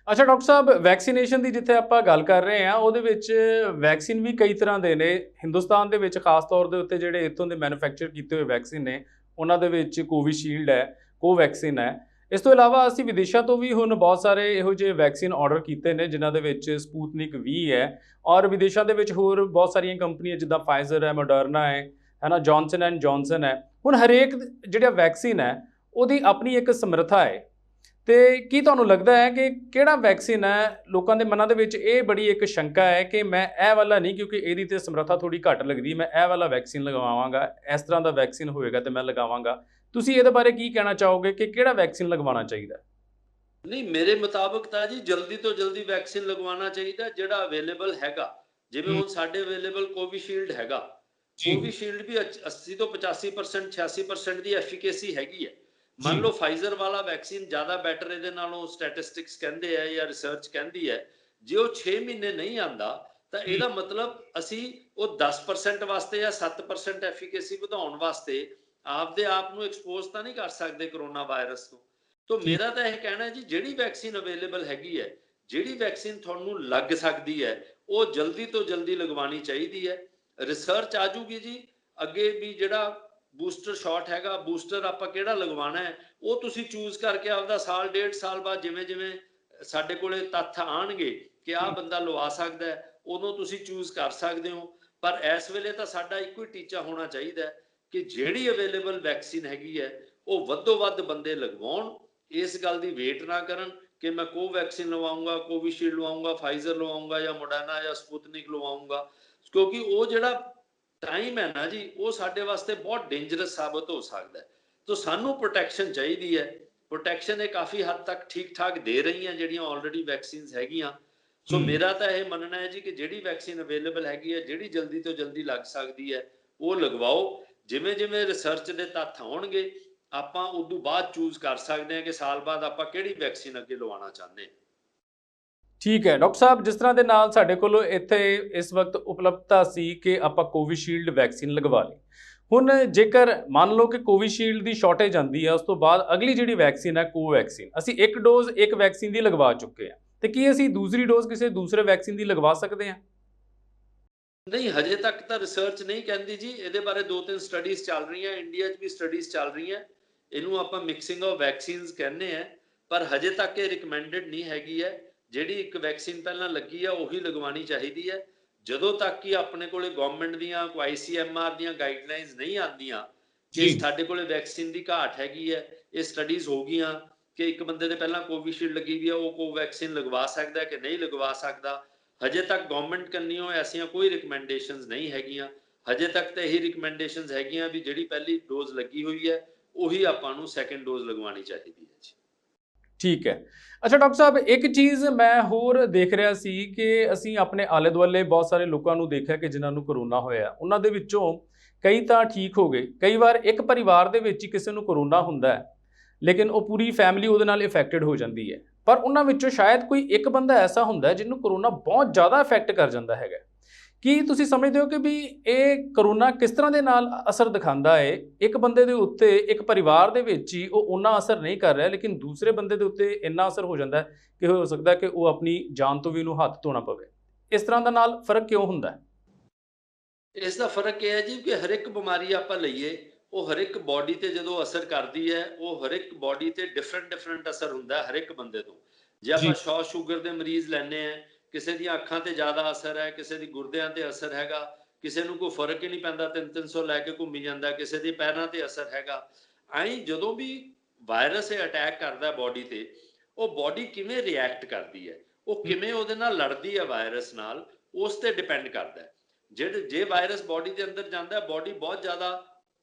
ਅੱਛਾ ਡਾਕਟਰ ਸਾਹਿਬ, ਵੈਕਸੀਨੇਸ਼ਨ ਦੀ ਜਿੱਥੇ ਆਪਾਂ ਗੱਲ ਕਰ ਰਹੇ ਹਾਂ ਉਹਦੇ ਵਿੱਚ ਵੈਕਸੀਨ ਵੀ ਕਈ ਤਰ੍ਹਾਂ ਦੇ ਨੇ। ਹਿੰਦੁਸਤਾਨ ਦੇ ਵਿੱਚ ਖਾਸ ਤੌਰ ਦੇ ਉੱਤੇ ਜਿਹੜੇ ਇੱਥੋਂ ਦੇ ਮੈਨੂਫੈਕਚਰ ਕੀਤੇ ਹੋਏ ਵੈਕਸੀਨ ਨੇ, ਉਹਨਾਂ ਦੇ ਵਿੱਚ ਕੋਵਿਸ਼ੀਲਡ ਹੈ, ਕੋਵੈਕਸਿਨ ਹੈ। ਇਸ ਤੋਂ ਇਲਾਵਾ ਅਸੀਂ ਵਿਦੇਸ਼ਾਂ ਤੋਂ ਵੀ ਹੁਣ ਬਹੁਤ ਸਾਰੇ ਇਹੋ ਜਿਹੇ ਵੈਕਸੀਨ ਆਰਡਰ ਕੀਤੇ ਨੇ, ਜਿਨ੍ਹਾਂ ਦੇ ਵਿੱਚ ਸਪੂਤਨਿਕ ਵੀ ਹੈ, ਔਰ ਵਿਦੇਸ਼ਾਂ ਦੇ ਵਿੱਚ ਹੋਰ ਬਹੁਤ ਸਾਰੀਆਂ ਕੰਪਨੀਆਂ ਜਿੱਦਾਂ ਫਾਈਜ਼ਰ ਹੈ, ਮੋਡਰਨਾ ਹੈ ਨਾ, ਜੌਨਸਨ ਐਂਡ ਜੌਨਸਨ ਹੈ। ਹੁਣ ਹਰੇਕ ਜਿਹੜਾ ਵੈਕਸੀਨ ਹੈ ਉਹਦੀ ਆਪਣੀ ਇੱਕ ਸਮਰੱਥਾ ਹੈ, ਤੇ ਕੀ ਤੁਹਾਨੂੰ ਲੱਗਦਾ ਹੈ ਕਿ ਕਿਹੜਾ ਵੈਕਸੀਨ ਹੈ? ਲੋਕਾਂ ਦੇ ਮਨਾਂ ਦੇ ਵਿੱਚ ਇਹ ਬੜੀ ਇੱਕ ਸ਼ੰਕਾ ਹੈ ਕਿ ਮੈਂ ਇਹ ਵਾਲਾ ਨਹੀਂ, ਕਿਉਂਕਿ ਇਹਦੀ ਤੇ ਸਮਰੱਥਾ ਥੋੜੀ ਘੱਟ ਲੱਗਦੀ, ਮੈਂ ਇਹ ਵਾਲਾ ਵੈਕਸੀਨ ਲਗਵਾਵਾਂਗਾ, ਇਸ ਤਰ੍ਹਾਂ ਦਾ ਵੈਕਸੀਨ ਹੋਏਗਾ ਤੇ ਮੈਂ ਲਗਾਵਾਂਗਾ। ਤੁਸੀਂ ਇਹਦੇ ਬਾਰੇ ਕੀ ਕਹਿਣਾ ਚਾਹੋਗੇ ਕਿ ਕਿਹੜਾ ਵੈਕਸੀਨ ਲਗਵਾਉਣਾ ਚਾਹੀਦਾ? ਨਹੀਂ, ਮੇਰੇ ਮੁਤਾਬਕ ਤਾਂ ਜੀ ਜਲਦੀ ਤੋਂ ਜਲਦੀ ਵੈਕਸੀਨ ਲਗਵਾਉਣਾ ਚਾਹੀਦਾ ਜਿਹੜਾ ਅਵੇਲੇਬਲ ਹੈਗਾ। ਜਿਵੇਂ ਹੁਣ ਸਾਡੇ ਅਵੇਲੇਬਲ ਕੋਵਿਸ਼ੀਲਡ ਹੈਗਾ, ਕੋਵਿਸ਼ੀਲਡ ਵੀ 80 ਤੋਂ 85% 86% ਦੀ ਐਫੀਕੇਸੀ ਹੈਗੀ ਹੈ। ਮੰਨ ਲਓ ਫਾਈਜ਼ਰ ਵਾਲਾ ਵੈਕਸੀਨ ਜ਼ਿਆਦਾ ਬੈਟਰ ਇਹਦੇ ਨਾਲੋਂ ਸਟੈਟਿਸਟਿਕਸ ਕਹਿੰਦੇ ਆ ਜਾਂ ਰਿਸਰਚ ਕਹਿੰਦੀ ਹੈ, ਜੇ ਉਹ 6 ਮਹੀਨੇ ਨਹੀਂ ਆਂਦਾ ਤਾਂ ਇਹਦਾ ਮਤਲਬ ਅਸੀਂ ਉਹ 10% ਵਾਸਤੇ ਜਾਂ 7% ਐਫੀਕੇਸੀ ਵਧਾਉਣ ਵਾਸਤੇ ਆਪਦੇ ਆਪ ਨੂੰ ਐਕਸਪੋਜ਼ ਤਾਂ ਨਹੀਂ ਕਰ ਸਕਦੇ ਕਰੋਨਾ ਵਾਇਰਸ ਤੋਂ। ਤੋਂ ਮੇਰਾ ਤਾਂ ਇਹ ਕਹਿਣਾ ਜੀ ਜਿਹੜੀ ਵੈਕਸੀਨ ਅਵੇਲੇਬਲ ਹੈਗੀ ਹੈ, ਜਿਹੜੀ ਵੈਕਸੀਨ ਤੁਹਾਨੂੰ ਲੱਗ ਸਕਦੀ ਹੈ, ਉਹ ਜਲਦੀ ਤੋਂ ਜਲਦੀ ਲਗਵਾਉਣੀ ਚਾਹੀਦੀ ਹੈ। ਰਿਸਰਚ ਆ ਜੂਗੀ ਜੀ ਅੱਗੇ ਵੀ, ਜਿਹੜਾ ਬੂਸਟਰ ਸ਼ਾਟ ਹੈਗਾ, ਬੂਸਟਰ ਆਪਾਂ ਕਿਹੜਾ ਲਗਵਾਉਣਾ ਹੈ, ਉਹ ਤੁਸੀਂ ਚੂਜ਼ ਕਰਕੇ ਆਪਦਾ ਸਾਲ 1.5 ਸਾਲ ਬਾਅਦ ਜਿਵੇਂ ਜਿਵੇਂ ਸਾਡੇ ਕੋਲੇ ਤੱਥ ਆਣਗੇ ਕਿ ਆਹ ਬੰਦਾ ਲਵਾ ਸਕਦਾ ਹੈ, ਉਦੋਂ ਤੁਸੀਂ ਚੂਜ਼ ਕਰ ਸਕਦੇ ਹੋ। ਪਰ ਇਸ ਵੇਲੇ ਤਾਂ ਸਾਡਾ ਇੱਕੋ ਹੀ ਟੀਚਾ ਹੋਣਾ ਚਾਹੀਦਾ ਹੈ ਕਿ ਜਿਹੜੀ ਅਵੇਲੇਬਲ ਵੈਕਸੀਨ ਹੈਗੀ ਹੈ ਉਹ ਵੱਧੋ ਵੱਧ ਬੰਦੇ ਲਗਵਾਉਣ, ਇਸ ਗੱਲ ਦੀ ਵੇਟ ਨਾ ਕਰਨ ਕਿ ਮੈਂ ਕੋਵੈਕਸੀਨ ਲਵਾਉਂਗਾ, ਕੋਵਿਸ਼ੀਲਡ ਲਵਾਉਂਗਾ, ਫਾਈਜ਼ਰ ਲਵਾਉਂਗਾ ਜਾਂ ਮੋਡਰਨਾ ਜਾਂ ਸਪੁਤਨਿਕ ਲਵਾਉਂਗਾ, ਕਿਉਂਕਿ ਉਹ ਜਿਹੜਾ ਟਾਈਮ ਹੈ ਨਾ ਜੀ ਉਹ ਸਾਡੇ ਵਾਸਤੇ ਬਹੁਤ ਡੇਂਜਰਸ ਸਾਬਤ ਹੋ ਸਕਦਾ ਹੈ। ਤਾਂ ਸਾਨੂੰ ਪ੍ਰੋਟੈਕਸ਼ਨ ਚਾਹੀਦੀ ਹੈ। ਪ੍ਰੋਟੈਕਸ਼ਨ ਇਹ ਕਾਫੀ ਹੱਦ ਤੱਕ ਠੀਕ ਠਾਕ ਦੇ ਰਹੀਆਂ ਜਿਹੜੀਆਂ ਆਲਰੇਡੀ ਵੈਕਸੀਨਸ ਹੈਗੀਆਂ। ਸੋ ਮੇਰਾ ਤਾਂ ਇਹ ਮੰਨਣਾ ਹੈ ਜੀ ਕਿ ਜਿਹੜੀ ਵੈਕਸੀਨ ਅਵੇਲੇਬਲ ਹੈਗੀ ਹੈ, ਜਿਹੜੀ ਜਲਦੀ ਤੋਂ ਜਲਦੀ ਲੱਗ ਸਕਦੀ ਹੈ ਉਹ ਲਗਵਾਓ। ਜਿਵੇਂ ਜਿਵੇਂ ਰਿਸਰਚ ਦੇ ਤੱਥ ਆਉਣਗੇ ਆਪਾਂ ਉਦੋਂ ਬਾਅਦ ਚੂਜ਼ ਕਰ ਸਕਦੇ ਹਾਂ ਕਿ ਸਾਲ ਬਾਅਦ ਆਪਾਂ ਕਿਹੜੀ ਵੈਕਸੀਨ ਅੱਗੇ ਲਵਾਉਣਾ ਚਾਹੁੰਦੇ ਹਾਂ। ਠੀਕ ਹੈ ਡਾਕਟਰ ਸਾਹਿਬ, ਜਿਸ ਤਰ੍ਹਾਂ ਦੇ ਨਾਲ ਸਾਡੇ ਕੋਲ ਇੱਥੇ ਇਸ ਵਕਤ ਉਪਲਬਧਤਾ ਸੀ ਕਿ ਆਪਾਂ ਕੋਵਿਸ਼ੀਲਡ ਵੈਕਸੀਨ ਲਗਵਾ ਲਈ। ਹੁਣ ਜੇਕਰ ਮੰਨ ਲਓ ਕਿ ਕੋਵਿਸ਼ੀਲਡ ਦੀ ਸ਼ਾਰਟੇਜ ਆਉਂਦੀ ਹੈ, ਉਸ ਤੋਂ ਬਾਅਦ ਅਗਲੀ ਜਿਹੜੀ ਵੈਕਸੀਨ ਹੈ ਕੋਵੈਕਸੀਨ, ਅਸੀਂ ਇੱਕ ਡੋਜ਼ ਇੱਕ ਵੈਕਸੀਨ ਦੀ ਲਗਵਾ ਚੁੱਕੇ ਹਾਂ, ਤੇ ਕੀ ਅਸੀਂ ਦੂਸਰੀ ਡੋਜ਼ ਕਿਸੇ ਦੂਸਰੇ ਵੈਕਸੀਨ ਦੀ ਲਗਵਾ ਸਕਦੇ ਹਾਂ? ਨਹੀਂ, ਹਜੇ ਤੱਕ ਤਾਂ ਰਿਸਰਚ ਨਹੀਂ ਕਹਿੰਦੀ ਜੀ। ਇਹਦੇ ਬਾਰੇ 2-3 ਸਟੱਡੀਜ਼ ਚੱਲ ਰਹੀਆਂ, ਇੰਡੀਆ 'ਚ ਵੀ ਸਟੱਡੀਜ਼ ਚੱਲ ਰਹੀਆਂ। ਇਹਨੂੰ ਆਪਾਂ ਮਿਕਸਿੰਗ ਆਫ ਵੈਕਸੀਨਸ ਕਹਿੰਦੇ ਆ, ਪਰ ਹਜੇ ਤੱਕ ਇਹ ਰਿਕਮੈਂਡਡ ਨਹੀਂ ਹੈਗੀ ਹੈ। ਜਿਹੜੀ ਇੱਕ ਵੈਕਸੀਨ ਪਹਿਲਾਂ ਲੱਗੀ ਆ ਉਹੀ ਲਗਵਾਉਣੀ ਚਾਹੀਦੀ ਹੈ। ਜਦੋਂ ਤੱਕ ਕਿ ਆਪਣੇ ਕੋਲੇ ਗਵਰਨਮੈਂਟ ਦੀਆਂ ਕੋਈ ICMR ਦੀਆਂ ਗਾਈਡਲਾਈਨਸ ਨਹੀਂ ਆਉਂਦੀਆਂ ਕਿ ਸਾਡੇ ਕੋਲੇ ਵੈਕਸੀਨ ਦੀ ਘਾਟ ਹੈਗੀ ਹੈ, ਇਹ ਸਟੱਡੀਜ਼ ਹੋ ਗਈਆਂ ਕਿ ਇੱਕ ਬੰਦੇ ਦੇ ਪਹਿਲਾਂ ਕੋਵਿਸ਼ੀਲਡ ਲੱਗੀ ਵੀ ਆ, ਉਹ ਕੋਵੈਕਸੀਨ ਲਗਵਾ ਸਕਦਾ ਕਿ ਨਹੀਂ ਲਗਵਾ ਸਕਦਾ। ਹਜੇ ਤੱਕ ਗਵਰਨਮੈਂਟ ਕੰਨਿਓ ਐਸੀਆਂ ਕੋਈ ਰਿਕਮੈਂਡੇਸ਼ਨਸ ਨਹੀਂ ਹੈਗੀਆਂ। ਹਜੇ ਤੱਕ ਤਾਂ ਇਹੀ ਰਿਕਮੈਂਡੇਸ਼ਨਸ ਹੈਗੀਆਂ ਵੀ ਜਿਹੜੀ ਪਹਿਲੀ ਡੋਜ਼ ਲੱਗੀ ਹੋਈ ਹੈ ਉਹੀ ਆਪਾਂ ਨੂੰ ਸੈਕੰਡ ਡੋਜ਼ ਲਗਵਾਉਣੀ ਚਾਹੀਦੀ ਹੈ ਜੀ। ਠੀਕ ਹੈ। ਅੱਛਾ ਡਾਕਟਰ ਸਾਹਿਬ, ਇੱਕ ਚੀਜ਼ ਮੈਂ ਹੋਰ ਦੇਖ ਰਿਹਾ ਸੀ ਕਿ ਅਸੀਂ ਆਪਣੇ ਆਲੇ ਦੁਆਲੇ ਬਹੁਤ ਸਾਰੇ ਲੋਕਾਂ ਨੂੰ ਦੇਖਿਆ ਕਿ ਜਿਨ੍ਹਾਂ ਨੂੰ ਕਰੋਨਾ ਹੋਇਆ, ਉਹਨਾਂ ਦੇ ਵਿੱਚੋਂ ਕਈ ਤਾਂ ਠੀਕ ਹੋ ਗਏ। ਕਈ ਵਾਰ ਇੱਕ ਪਰਿਵਾਰ ਦੇ ਵਿੱਚ ਹੀ ਕਿਸੇ ਨੂੰ ਕਰੋਨਾ ਹੁੰਦਾ ਹੈ, ਲੇਕਿਨ ਉਹ ਪੂਰੀ ਫੈਮਿਲੀ ਉਹਦੇ ਨਾਲ ਇਫੈਕਟਡ ਹੋ ਜਾਂਦੀ ਹੈ। ਪਰ ਉਹਨਾਂ ਵਿੱਚੋਂ ਸ਼ਾਇਦ ਕੋਈ ਇੱਕ ਬੰਦਾ ਐਸਾ ਹੁੰਦਾ ਹੈ ਜਿਹਨੂੰ ਕਰੋਨਾ ਬਹੁਤ ਜ਼ਿਆਦਾ ਇਫੈਕਟ ਕਰ ਜਾਂਦਾ ਹੈਗਾ। ਕੀ ਤੁਸੀਂ ਸਮਝਦੇ ਹੋ ਕਿ ਵੀ ਇਹ ਕਰੋਨਾ ਕਿਸ ਤਰ੍ਹਾਂ ਦੇ ਨਾਲ ਅਸਰ ਦਿਖਾਉਂਦਾ ਹੈ ਇੱਕ ਬੰਦੇ ਦੇ ਉੱਤੇ? ਇੱਕ ਪਰਿਵਾਰ ਦੇ ਵਿੱਚ ਹੀ ਉਹ ਓਨਾ ਅਸਰ ਨਹੀਂ ਕਰ ਰਿਹਾ, ਲੇਕਿਨ ਦੂਸਰੇ ਬੰਦੇ ਦੇ ਉੱਤੇ ਇੰਨਾ ਅਸਰ ਹੋ ਜਾਂਦਾ ਹੈ ਕਿ ਹੋ ਸਕਦਾ ਕਿ ਉਹ ਆਪਣੀ ਜਾਨ ਤੋਂ ਵੀ ਉਹਨੂੰ ਹੱਥ ਧੋਣਾ ਪਵੇ। ਇਸ ਤਰ੍ਹਾਂ ਦਾ ਨਾਲ ਫਰਕ ਕਿਉਂ ਹੁੰਦਾ ਹੈ? ਇਸ ਦਾ ਫਰਕ ਇਹ ਹੈ ਜੀ ਕਿ ਹਰ ਇੱਕ ਬਿਮਾਰੀ ਆਪਾਂ ਲਈਏ ਉਹ ਹਰ ਇੱਕ ਬਾਡੀ ਤੇ ਜਦੋਂ ਅਸਰ ਕਰਦੀ ਹੈ ਉਹ ਹਰ ਇੱਕ ਬਾਡੀ ਤੇ ਡਿਫਰੈਂਟ ਅਸਰ ਹੁੰਦਾ ਹੈ ਹਰ ਇੱਕ ਬੰਦੇ ਤੋਂ। ਜੇ ਆਪਾਂ ਸ਼ੂਗਰ ਦੇ ਮਰੀਜ਼ ਲੈਂਦੇ ਆ, ਕਿਸੇ ਦੀਆਂ ਅੱਖਾਂ ਤੇ ਜ਼ਿਆਦਾ ਅਸਰ ਹੈ, ਕਿਸੇ ਦੀ ਗੁਰਦਿਆਂ ਤੇ ਅਸਰ ਹੈਗਾ, ਕਿਸੇ ਨੂੰ ਕੋਈ ਫਰਕ ਹੀ ਨਹੀਂ ਪੈਂਦਾ, 300 ਲੈ ਕੇ ਘੁੰਮੀ ਜਾਂਦਾ, ਕਿਸੇ ਦੇ ਪੈਰਾਂ ਤੇ ਅਸਰ ਹੈਗਾ। ਐਂ ਜਦੋਂ ਵੀ ਵਾਇਰਸ ਇਹ ਅਟੈਕ ਕਰਦਾ ਬਾਡੀ ਤੇ, ਉਹ ਬਾਡੀ ਕਿਵੇਂ ਰਿਐਕਟ ਕਰਦੀ ਹੈ, ਉਹ ਕਿਵੇਂ ਉਹਦੇ ਨਾਲ ਲੜਦੀ ਹੈ ਵਾਇਰਸ ਨਾਲ, ਉਸ ਤੇ ਡਿਪੈਂਡ ਕਰਦਾ ਹੈ। ਜੇ ਵਾਇਰਸ ਬਾਡੀ ਦੇ ਅੰਦਰ ਜਾਂਦਾ, ਬਾਡੀ ਬਹੁਤ ਜ਼ਿਆਦਾ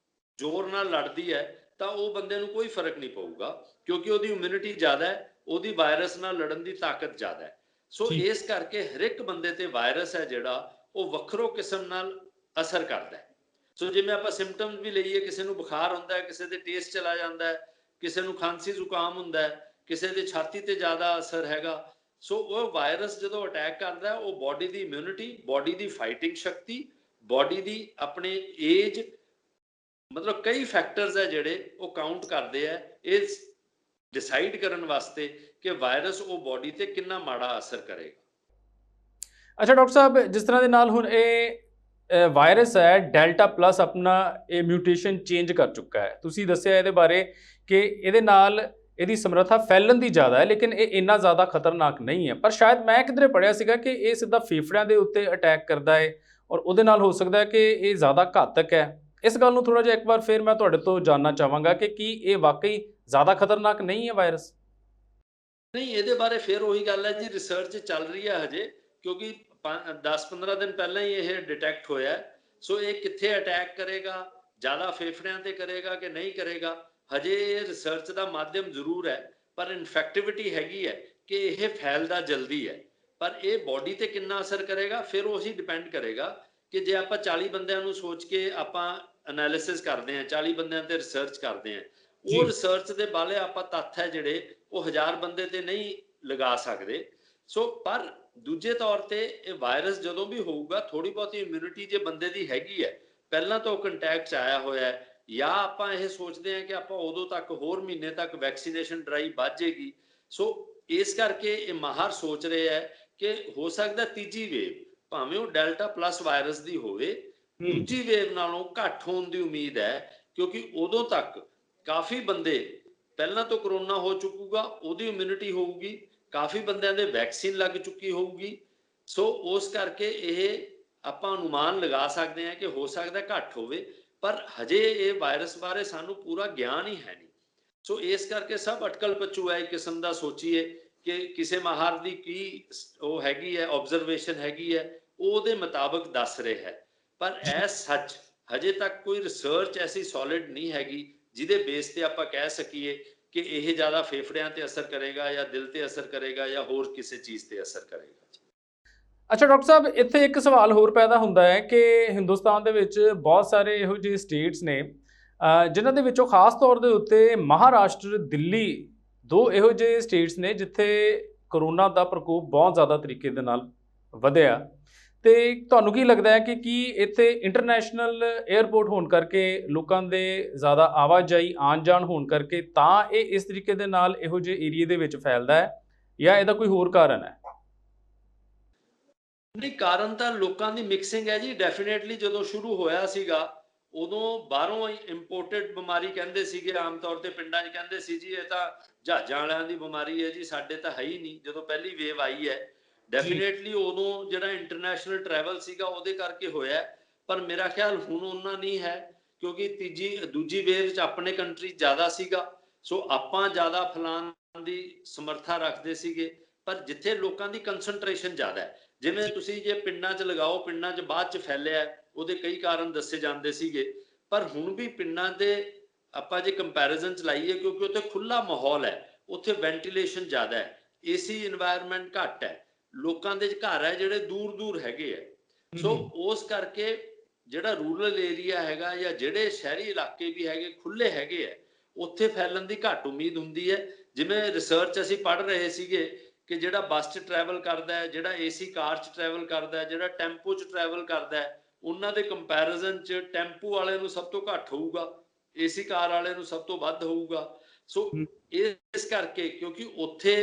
ਜ਼ੋਰ ਨਾਲ ਲੜਦੀ ਹੈ ਤਾਂ ਉਹ ਬੰਦੇ ਨੂੰ ਕੋਈ ਫਰਕ ਨਹੀਂ ਪਊਗਾ, ਕਿਉਂਕਿ ਉਹਦੀ ਇਮਿਊਨਿਟੀ ਜ਼ਿਆਦਾ ਹੈ, ਉਹਦੀ ਵਾਇਰਸ ਨਾਲ ਲੜਨ ਦੀ ਤਾਕਤ ਜ਼ਿਆਦਾ ਹੈ। ਸੋ ਇਸ ਕਰਕੇ ਹਰ ਇੱਕ ਬੰਦੇ ਤੇ ਵਾਇਰਸ ਹੈ ਜਿਹੜਾ ਉਹ ਵੱਖਰੋ ਕਿਸਮ ਨਾਲ ਅਸਰ ਕਰਦਾ ਹੈ। ਸੋ ਜਿਵੇਂ ਆਪਾਂ ਸਿੰਪਟਮਸ ਵੀ ਲਈਏ, ਕਿਸੇ ਨੂੰ ਬੁਖਾਰ ਹੁੰਦਾ ਹੈ, ਕਿਸੇ ਦੇ ਟੇਸਟ ਚਲਾ ਜਾਂਦਾ ਹੈ, ਕਿਸੇ ਨੂੰ ਖਾਂਸੀ ਜ਼ੁਕਾਮ ਹੁੰਦਾ ਹੈ, ਕਿਸੇ ਦੇ ਛਾਤੀ ਤੇ ਜ਼ਿਆਦਾ ਅਸਰ ਹੈਗਾ। ਸੋ ਉਹ ਵਾਇਰਸ ਜਦੋਂ ਅਟੈਕ ਕਰਦਾ ਹੈ ਉਹ ਬਾਡੀ ਦੀ ਇਮਿਊਨਿਟੀ, ਬਾਡੀ ਦੀ ਫਾਈਟਿੰਗ ਸ਼ਕਤੀ, ਬਾਡੀ ਦੀ ਆਪਣੇ ਏਜ, ਮਤਲਬ ਕਈ ਫੈਕਟਰਸ ਹੈ ਜਿਹੜੇ ਉਹ ਕਾਊਂਟ ਕਰਦੇ ਆ ਇਸ ਡਿਸਾਈਡ ਕਰਨ ਵਾਸਤੇ ਕਿ ਵਾਇਰਸ ਉਹ ਬਾਡੀ ਤੇ ਕਿੰਨਾ ਮਾੜਾ ਅਸਰ ਕਰੇਗਾ। ਅੱਛਾ ਡਾਕਟਰ ਸਾਹਿਬ, ਜਿਸ ਤਰ੍ਹਾਂ ਦੇ ਨਾਲ ਹੁਣ ਇਹ ਵਾਇਰਸ ਹੈ ਡੈਲਟਾ ਪਲੱਸ ਆਪਣਾ ਇਹ ਮਿਊਟੇਸ਼ਨ ਚੇਂਜ ਕਰ ਚੁੱਕਾ ਹੈ, ਤੁਸੀਂ ਦੱਸਿਆ ਇਹਦੇ ਬਾਰੇ ਕਿ ਇਹਦੇ ਨਾਲ ਇਹਦੀ ਸਮਰੱਥਾ ਫੈਲਣ ਦੀ ਜ਼ਿਆਦਾ ਹੈ, ਲੇਕਿਨ ਇਹ ਇੰਨਾ ਜ਼ਿਆਦਾ ਖਤਰਨਾਕ ਨਹੀਂ ਹੈ। ਪਰ ਸ਼ਾਇਦ ਮੈਂ ਕਿਧਰੇ ਪੜ੍ਹਿਆ ਸੀਗਾ ਕਿ ਇਹ ਸਿੱਧਾ ਫੇਫੜਿਆਂ ਦੇ ਉੱਤੇ ਅਟੈਕ ਕਰਦਾ ਹੈ ਔਰ ਉਹਦੇ ਨਾਲ ਹੋ ਸਕਦਾ ਹੈ ਕਿ ਇਹ ਜ਼ਿਆਦਾ ਘਾਤਕ ਹੈ। ਇਸ ਗੱਲ ਨੂੰ ਥੋੜ੍ਹਾ ਜਿਹਾ ਇੱਕ ਵਾਰ ਫਿਰ ਮੈਂ ਤੁਹਾਡੇ ਤੋਂ ਜਾਣਨਾ ਚਾਹਾਂਗਾ ਕਿ ਕੀ ਇਹ ਵਾਕਈ ਜ਼ਿਆਦਾ ਖਤਰਨਾਕ ਨਹੀਂ ਹੈ ਵਾਇਰਸ? ਨਹੀਂ, ਇਹਦੇ ਬਾਰੇ ਫਿਰ ਉਹੀ ਗੱਲ ਹੈ ਜੀ, ਰਿਸਰਚ ਚੱਲ ਰਹੀ ਹੈ ਹਜੇ, ਕਿਉਂਕਿ 10-15 ਦਿਨ ਪਹਿਲਾਂ ਹੀ ਇਹ ਡਿਟੈਕਟ ਹੋਇਆ। ਸੋ ਇਹ ਕਿੱਥੇ ਅਟੈਕ ਕਰੇਗਾ, ਜ਼ਿਆਦਾ ਫੇਫੜਿਆਂ ਤੇ ਕਰੇਗਾ ਕਿ ਨਹੀਂ ਕਰੇਗਾ, ਹਜੇ ਇਹ ਰਿਸਰਚ ਦਾ ਮਾਧਿਅਮ ਜ਼ਰੂਰ ਹੈ। ਪਰ ਇਨਫੈਕਟਿਵਿਟੀ ਹੈਗੀ ਹੈ ਕਿ ਇਹ ਫੈਲਦਾ ਜਲਦੀ ਹੈ, ਪਰ ਇਹ ਬਾਡੀ ਤੇ ਕਿੰਨਾ ਅਸਰ ਕਰੇਗਾ ਫਿਰ ਉਹੀ ਡਿਪੈਂਡ ਕਰੇਗਾ ਕਿ ਜੇ ਆਪਾਂ 40 ਬੰਦਿਆਂ ਨੂੰ ਸੋਚ ਕੇ ਆਪਾਂ ਐਨਾਲਿਸਿਸ ਕਰਦੇ ਹਾਂ, 40 ਬੰਦਿਆਂ ਤੇ ਰਿਸਰਚ ਕਰਦੇ ਹਾਂ, ਉਹ ਰਿਸਰਚ ਦੇ ਬਾਲੇ ਆਪਾਂ ਤੱਥ ਹੈ ਜਿਹੜੇ ਉਹ 1000 ਬੰਦੇ ਤੇ ਨਹੀਂ ਲਗਾ ਸਕਦੇ। ਸੋ ਪਰ ਦੂਜੇ ਤੌਰ ਤੇ ਇਹ ਵਾਇਰਸ ਜਦੋਂ ਵੀ ਹੋਊਗਾ, ਥੋੜੀ ਬਹੁਤੀ ਇਮਿਊਨਿਟੀ ਜੇ ਬੰਦੇ ਦੀ ਹੈਗੀ ਹੈ, ਪਹਿਲਾਂ ਤੋਂ ਕੰਟੈਕਟ 'ਚ ਆਇਆ ਹੋਇਆ ਹੈ, ਜਾਂ ਆਪਾਂ ਇਹ ਸੋਚਦੇ ਹਾਂ ਕਿ ਆਪਾਂ ਉਦੋਂ ਤੱਕ ਹੋਰ ਮਹੀਨੇ ਤੱਕ ਵੈਕਸੀਨੇਸ਼ਨ ਡਰਾਈਵ ਵੱਧ ਜਾਏਗੀ। ਸੋ ਇਸ ਕਰਕੇ ਇਹ ਮਾਹਰ ਸੋਚ ਰਹੇ ਹੈ ਕਿ ਹੋ ਸਕਦਾ ਤੀਜੀ ਵੇਵ ਭਾਵੇਂ ਉਹ ਡੈਲਟਾ ਪਲੱਸ ਵਾਇਰਸ ਦੀ ਹੋਵੇ, ਦੂਜੀ ਵੇਵ ਨਾਲੋਂ ਘੱਟ ਹੋਣ ਦੀ ਉਮੀਦ ਹੈ, ਕਿਉਂਕਿ ਉਦੋਂ ਤੱਕ ਕਾਫੀ ਬੰਦੇ ਪਹਿਲਾਂ ਤੋਂ ਕਰੋਨਾ ਹੋ ਚੁੱਕੂਗਾ, ਉਹਦੀ ਇਮਿਊਨਿਟੀ ਹੋਊਗੀ, ਕਾਫੀ ਬੰਦਿਆਂ ਦੇ ਵੈਕਸੀਨ ਲੱਗ ਚੁੱਕੀ ਹੋਊਗੀ। ਸੋ ਉਸ ਕਰਕੇ ਇਹ ਆਪਾਂ ਅਨੁਮਾਨ ਲਗਾ ਸਕਦੇ ਹਾਂ ਕਿ ਹੋ ਸਕਦਾ ਘੱਟ ਹੋਵੇ, ਪਰ ਹਜੇ ਇਹ ਵਾਇਰਸ ਬਾਰੇ ਸਾਨੂੰ ਪੂਰਾ ਗਿਆਨ ਹੀ ਹੈ ਨਹੀਂ। ਸੋ ਇਸ ਕਰਕੇ ਸਭ ਅਟਕਲ ਪਚੂ ਹੈ, ਇੱਕ ਕਿਸਮ ਦਾ ਸੋਚੀਏ ਕਿ ਕਿਸੇ ਮਾਹਰ ਦੀ ਕੀ ਉਹ ਹੈਗੀ ਹੈ, ਆਬਜ਼ਰਵੇਸ਼ਨ ਹੈਗੀ ਹੈ, ਉਹ ਉਹਦੇ ਮੁਤਾਬਕ ਦੱਸ ਰਿਹਾ ਹੈ। ਪਰ ਐਸ ਸੱਚ ਹਜੇ ਤੱਕ ਕੋਈ ਰਿਸਰਚ ਐਸੀ ਸੋਲਿਡ ਨਹੀਂ ਹੈਗੀ ਜਿਹਦੇ ਬੇਸ ਤੇ ਆਪਾਂ ਕਹਿ ਸਕੀਏ ਕਿ ਇਹ ਜ਼ਿਆਦਾ ਫੇਫੜਿਆਂ ਤੇ ਅਸਰ ਕਰੇਗਾ ਜਾਂ ਦਿਲ ਤੇ ਅਸਰ ਕਰੇਗਾ ਜਾਂ ਹੋਰ ਕਿਸੇ ਚੀਜ਼ ਤੇ ਅਸਰ ਕਰੇਗਾ। ਅੱਛਾ ਡਾਕਟਰ ਸਾਹਿਬ, ਇੱਥੇ ਇੱਕ ਸਵਾਲ ਹੋਰ ਪੈਦਾ ਹੁੰਦਾ ਹੈ ਕਿ ਹਿੰਦੁਸਤਾਨ ਦੇ ਵਿੱਚ ਬਹੁਤ ਸਾਰੇ ਇਹੋ ਜਿਹੇ ਸਟੇਟਸ ਨੇ ਜਿਨ੍ਹਾਂ ਦੇ ਵਿੱਚੋਂ ਖਾਸ ਤੌਰ ਦੇ ਉੱਤੇ ਮਹਾਰਾਸ਼ਟਰ, ਦਿੱਲੀ, ਦੋ ਇਹੋ ਜਿਹੇ ਸਟੇਟਸ ਨੇ ਜਿੱਥੇ ਕਰੋਨਾ ਦਾ ਪ੍ਰਕੋਪ ਬਹੁਤ ਜ਼ਿਆਦਾ ਤਰੀਕੇ ਦੇ ਨਾਲ ਵਧਿਆ। ਤੇ ਤੁਹਾਨੂੰ ਕੀ ਲੱਗਦਾ ਹੈ ਕਿ ਕੀ ਇੱਥੇ ਇੰਟਰਨੈਸ਼ਨਲ 에ਅਰਪੋਰਟ ਹੋਣ ਕਰਕੇ, ਲੋਕਾਂ ਦੇ ਜ਼ਿਆਦਾ ਆਵਾਜਾਈ ਆਉਣ ਜਾਣ ਹੋਣ ਕਰਕੇ ਤਾਂ ਇਹ ਇਸ ਤਰੀਕੇ ਦੇ ਨਾਲ ਇਹੋ ਜਿਹੇ ਏਰੀਏ ਦੇ ਵਿੱਚ ਫੈਲਦਾ ਹੈ, ਜਾਂ ਇਹਦਾ ਕੋਈ ਹੋਰ ਕਾਰਨ ਹੈ? ਨਹੀਂ, ਕਾਰਨ ਤਾਂ ਲੋਕਾਂ ਦੀ ਮਿਕਸਿੰਗ ਹੈ ਜੀ। ਡੈਫੀਨੇਟਲੀ ਜਦੋਂ ਸ਼ੁਰੂ ਹੋਇਆ ਸੀਗਾ ਉਦੋਂ ਬਾਹਰੋਂ ਇੰਪੋਰਟਡ ਬਿਮਾਰੀ ਕਹਿੰਦੇ ਸੀਗੇ, ਆਮ ਤੌਰ ਤੇ ਪਿੰਡਾਂ 'ਚ ਕਹਿੰਦੇ ਸੀ ਜੀ ਇਹ ਤਾਂ ਜਹਾਜ਼ਾਂ ਵਾਲਿਆਂ ਦੀ ਬਿਮਾਰੀ ਹੈ ਜੀ, ਸਾਡੇ ਤਾਂ ਹੈ ਹੀ ਨਹੀਂ। ਜਦੋਂ ਪਹਿਲੀ ਵੇਵ ਆਈ ਹੈ ਡੈਫੀਨੇਟਲੀ ਉਦੋਂ ਜਿਹੜਾ ਇੰਟਰਨੈਸ਼ਨਲ ਟਰੈਵਲ ਸੀਗਾ ਉਹਦੇ ਕਰਕੇ ਹੋਇਆ, ਪਰ ਮੇਰਾ ਖਿਆਲ ਹੁਣ ਉਹਨਾਂ ਨਹੀਂ ਹੈ, ਕਿਉਂਕਿ ਦੂਜੀ ਵੇਵ 'ਚ ਆਪਣੇ ਕੰਟਰੀ ਜ਼ਿਆਦਾ ਸੀਗਾ, ਸੋ ਆਪਾਂ ਜ਼ਿਆਦਾ ਫੈਲਾਉਣ ਦੀ ਸਮਰੱਥਾ ਰੱਖਦੇ ਸੀਗੇ। ਪਰ ਜਿੱਥੇ ਲੋਕਾਂ ਦੀ ਕੰਸਨਟ੍ਰੇਸ਼ਨ ਜ਼ਿਆਦਾ ਹੈ, ਜਿਵੇਂ ਤੁਸੀਂ ਜੇ ਪਿੰਡਾਂ 'ਚ ਲਗਾਓ, ਪਿੰਡਾਂ 'ਚ ਬਾਅਦ 'ਚ ਫੈਲਿਆ, ਉਹਦੇ ਕਈ ਕਾਰਨ ਦੱਸੇ ਜਾਂਦੇ ਸੀਗੇ। ਪਰ ਹੁਣ ਵੀ ਪਿੰਡਾਂ ਦੇ ਆਪਾਂ ਜੇ ਕੰਪੈਰੀਜ਼ਨ ਚਲਾਈਏ, ਕਿਉਂਕਿ ਉੱਥੇ ਖੁੱਲਾ ਮਾਹੌਲ ਹੈ, ਉੱਥੇ ਵੈਂਟੀਲੇਸ਼ਨ ਜ਼ਿਆਦਾ ਹੈ, ਏਸੀ ਇਨਵਾਇਰਨਮੈਂਟ ਘੱਟ ਹੈ, ਲੋਕਾਂ ਦੇ ਘਰ ਹੈ ਜਿਹੜੇ ਦੂਰ ਦੂਰ ਹੈਗੇ ਹੈ। ਸੋ ਉਸ ਕਰਕੇ ਜਿਹੜਾ ਰੂਰਲ ਏਰੀਆ ਹੈਗਾ ਜਾਂ ਜਿਹੜੇ ਸ਼ਹਿਰੀ ਇਲਾਕੇ ਵੀ ਹੈਗੇ ਖੁੱਲੇ ਹੈਗੇ ਹੈ, ਉੱਥੇ ਫੈਲਣ ਦੀ ਘੱਟ ਉਮੀਦ ਹੁੰਦੀ ਹੈ। ਜਿਵੇਂ ਰਿਸਰਚ ਅਸੀਂ ਪੜ੍ਹ ਰਹੇ ਸੀਗੇ ਕਿ ਜਿਹੜਾ ਬੱਸ 'ਚ ਟਰੈਵਲ ਕਰਦਾ ਹੈ, ਜਿਹੜਾ ਏਸੀ ਕਾਰ 'ਚ ਟਰੈਵਲ ਕਰਦਾ ਹੈ, ਜਿਹੜਾ ਟੈਂਪੂ 'ਚ ਟਰੈਵਲ ਕਰਦਾ ਹੈ, ਉਹਨਾਂ ਦੇ ਕੰਪੈਰੀਜ਼ਨ 'ਚ ਟੈਂਪੂ ਵਾਲੇ ਨੂੰ ਸਭ ਤੋਂ ਘੱਟ ਹੋਊਗਾ, ਏਸੀ ਕਾਰ ਵਾਲੇ ਨੂੰ ਸਭ ਤੋਂ ਵੱਧ ਹੋਊਗਾ। ਸੋ ਇਸ ਕਰਕੇ ਕਿਉਂਕਿ ਉੱਥੇ